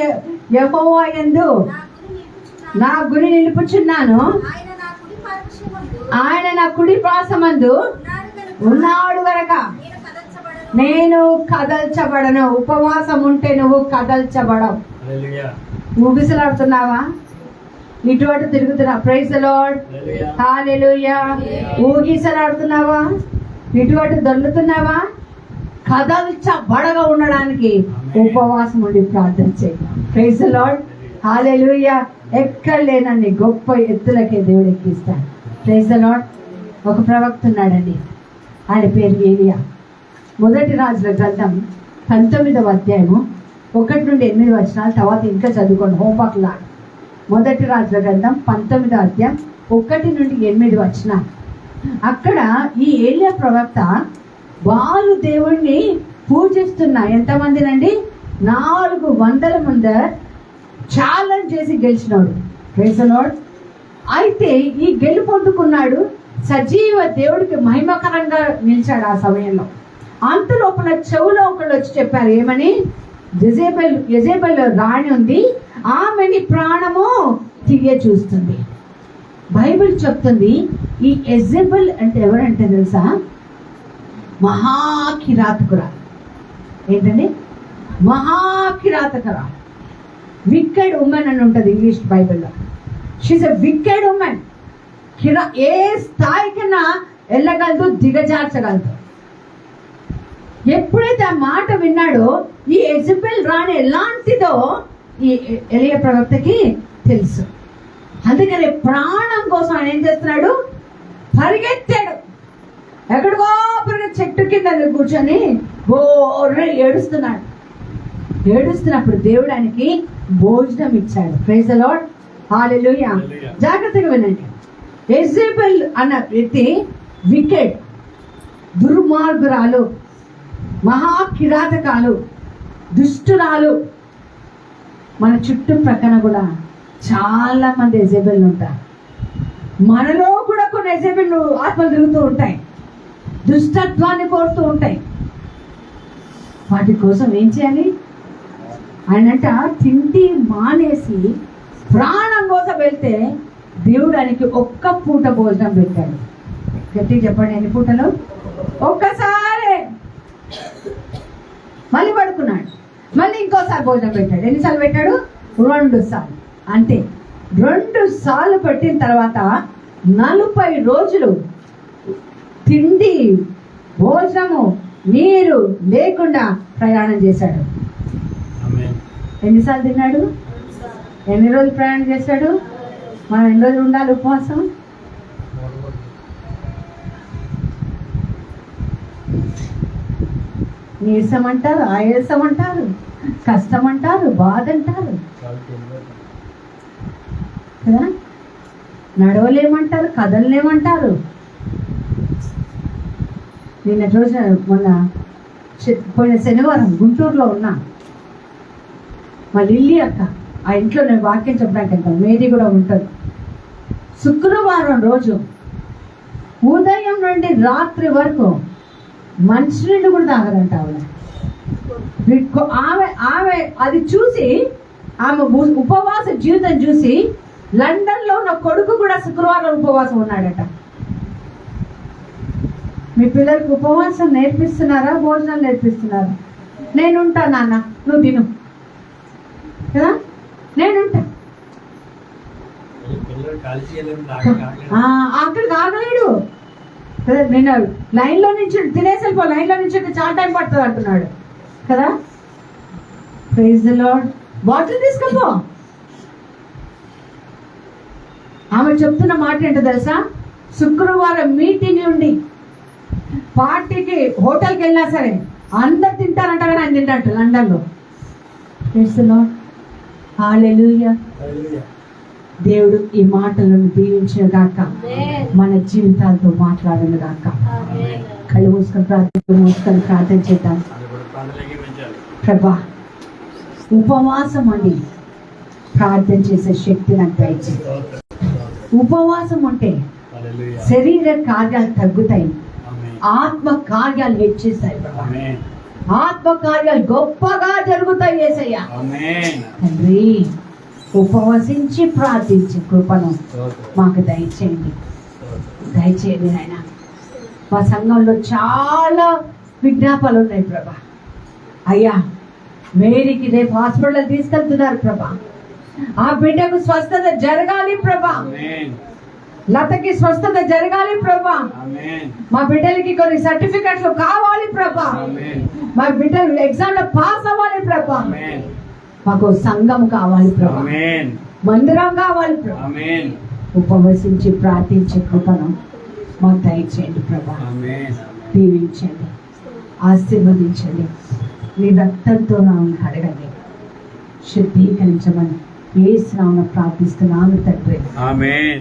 యెహోవా యందు నా గురి నిలుపుచున్నాను. ఆయన నా కుడి పార్శ్వమందు ఉన్నాడు గనక నేను కదల్చబడను. ఉపవాసం ఉంటే నువ్వు కదల్చబడవు. హల్లెలూయా. ఊగిసలాడుతున్నావా? ఇటు అటు తిరుగుతున్నావా? Praise the lord. హల్లెలూయా. ఊగిసలాడుతున్నావా? ఇటు అటు దొల్లుతున్నావా? కదల్చబడగా ఉండడానికి ఉపవాసం ఉండి ప్రార్థన చేయి. Praise the lord. హల్లెలూయా. ఎక్కడ లేనండి గొప్ప ఎత్తులకే దేవుడు ఎక్కిస్తాడు. Praise the lord. ఒక ప్రవక్త ఉన్నాడండి, ఆయన పేరు ఏలియా. మొదటి రాజుల గ్రంథం 19వ అధ్యాయము 1 నుండి 8 వచనాలు. తర్వాత ఇంకా చదువుకోండి హోంవర్క్ లా. మొదటి రాజుల గ్రంథం 19వ అధ్యాయం 1 నుండి 8 వచనాలు. అక్కడ ఈ ఏలియా ప్రవక్త వాళ్ళు దేవుణ్ణి పూజిస్తున్నా ఎంతమందినండి? 400 మంది ఛాలెంజ్ చేసి గెలిచినాడు. Praise the lord. అయితే ఈ గెలుపొందుకున్నాడు, సజీవ దేవుడికి మహిమకరంగా నిలిచాడు. ఆ సమయంలో అంత లోపల చెవులో ఒకళ్ళు వచ్చి చెప్పారు, ఏమని? యెజెబెల్ రాణి ఉంది, ఆమెని ప్రాణము తీయ చూస్తుంది. బైబిల్ చెప్తుంది ఈ యెజెబెల్ అంటే ఎవరంటే తెలుసా? మహాకిరాతకురాలు. ఏంటండి? మహాకిరాతకురాలు. వికెడ్ ఉమెన్ అని ఉంటుంది ఇంగ్లీష్ బైబిల్లో. She's a wicked woman. ఏ స్థాయికైనా వెళ్ళగలదు, దిగజార్చగలదు. ఎప్పుడైతే ఆ మాట విన్నాడో ఈ యెజెబెల్ రాణి ఎలాంటిదో ఈ ఎలియా ప్రవక్తకి తెలుసు. అందుకని ప్రాణం కోసం ఆయన ఏం చేస్తున్నాడు? పరిగెత్తాడు. ఎక్కడికో చెట్టు కింద కూర్చొని బోర్రే ఏడుస్తున్నాడు. ఏడుస్తున్నప్పుడు దేవుడు ఆయనకి భోజనం ఇచ్చాడు. Praise the lord. హల్లెలూయా. జాగ్రత్తగా వినండి. యెజెబెల్ అన్న వ్యక్తి వికెడ్, దుర్మార్గురాలు, మహాకిరాతకాలు, దుష్టురాలు. మన చుట్టూ ప్రక్కన కూడా చాలా మంది యెజెబెల్ ఉంటారు. మనలో కూడా కొన్ని యెజెబెల్ ఆత్మలు తిరుగుతూ ఉంటాయి, దుష్టత్వాన్ని కోరుతూ ఉంటాయి. వాటి కోసం ఏం చేయాలి? ఆయనంట తిండి మానేసి ప్రాణం కోసం వెళ్తే దేవుడు ఆయనకి ఒక్క పూట భోజనం పెట్టాడు. గట్టిగా చెప్పండి, ఎన్ని పూటలు? ఒక్కసారి. మళ్ళీ పడుకున్నాడు, మళ్ళీ ఇంకోసారి భోజనం పెట్టాడు. ఎన్నిసార్లు పెట్టాడు? 2 సార్లు. అంతే. 2 సార్లు పెట్టిన తర్వాత 40 రోజులు తిండి, భోజనము, నీరు లేకుండా ప్రయాణం చేశాడు. ఎన్నిసార్లు తిన్నాడు? ఎన్ని రోజులు ప్రయాణం చేశాడు? మనం ఎన్ని రోజులు ఉండాలి ఉపవాసం? నీరసం అంటారు, ఆయాసం అంటారు, కష్టం అంటారు, బాధ అంటారు కదా, నడవలేమంటారు, కదలలేమంటారు. నిన్న రోజున పోయిన శనివారం గుంటూరులో ఉన్నా. మా లిల్లీ అక్క ఆ ఇంట్లో నేను వాక్యం చెప్పడానికి వెళ్తాను, మేరీ కూడా ఉంటుంది. శుక్రవారం రోజు ఉదయం నుండి రాత్రి వరకు మంచినీళ్ళు కూడా తాగదంట ఆవిడ. ఆమె అది చూసి, ఆమె ఉపవాస జీవితం చూసి లండన్లో ఉన్న కొడుకు కూడా శుక్రవారం ఉపవాసం ఉన్నాడట. మీ పిల్లలకు ఉపవాసం నేర్పిస్తున్నారా, భోజనాలు నేర్పిస్తున్నారా? నేనుంటా నాన్న, నువ్వు తిను కదా, నేనుంటా. అక్కడికి ఆగలేడు. నేను లైన్లో నుంచి తినేసి వెళ్ళిపో, లైన్లో నుంచి చాలా టైం పడుతుంది అంటున్నాడు కదా. Praise the lord. బాటిల్ తీసుకపో. ఆమె చెప్తున్న మాట ఏంటో తెలుసా? శుక్రవారం మీటింగ్ ఉండి పార్టీకి హోటల్కి వెళ్ళినా సరే అందరు తింటారంట కానీ ఆయన తింటాడు లండన్లో. Praise the lord. హల్లెలూయా. దేవుడు ఈ మాటలను దీవించిన గాక, మన జీవితాలతో మాట్లాడను గాక. కళ్ళు మూసుకొని ప్రార్థన చేద్దాం. ప్రభా, ఉపవాసం అండి ప్రార్థన చేసే శక్తి నాకు దయచేయి. ఉపవాసం ఉంటే శరీర కార్యాలు తగ్గుతాయి, ఆత్మ కార్యాలు హెచ్చిస్తాయి. ఆత్మ కార్యాలు గొప్పగా జరుగుతాయి. యేసయ్యా తండ్రి, ఉపవసించి ప్రార్థించి కృపను మాకు దయచేయండి, దయచేయండి నాయన. మా సంఘంలో చాలా విజ్ఞాపాలు ఉన్నాయి ప్రభా. అయ్యా మేరీకి రేపు హాస్పిటల్ తీసుకెళ్తున్నారు ప్రభా. ఆ బిడ్డకు స్వస్థత జరగాలి ప్రభా. ఆమేన్. లతకి స్వస్థత జరగాలి ప్రభా. ఆమేన్. మా బిడ్డలకి కొన్ని సర్టిఫికెట్లు కావాలి ప్రభా. ఆమేన్. మా బిడ్డలు ఎగ్జామ్ లో పాస్ అవ్వాలి ప్రభా. ఆమేన్. మాకు సంఘం కావాలి ప్రభా. ఆమేన్. మందిరం కావాలి ప్రభా. ఆమేన్. ఉపవసించి ప్రార్థించే కృపను మాకు దయచేయండి ప్రభా. ఆమేన్. దీవించండి, ఆశీర్వదించండి. మీ రక్తంతో నామని అడగండి, శుద్ధీకరించమని యేసు నామమున ప్రార్థిస్తున్నాను తండ్రి. ఆమేన్.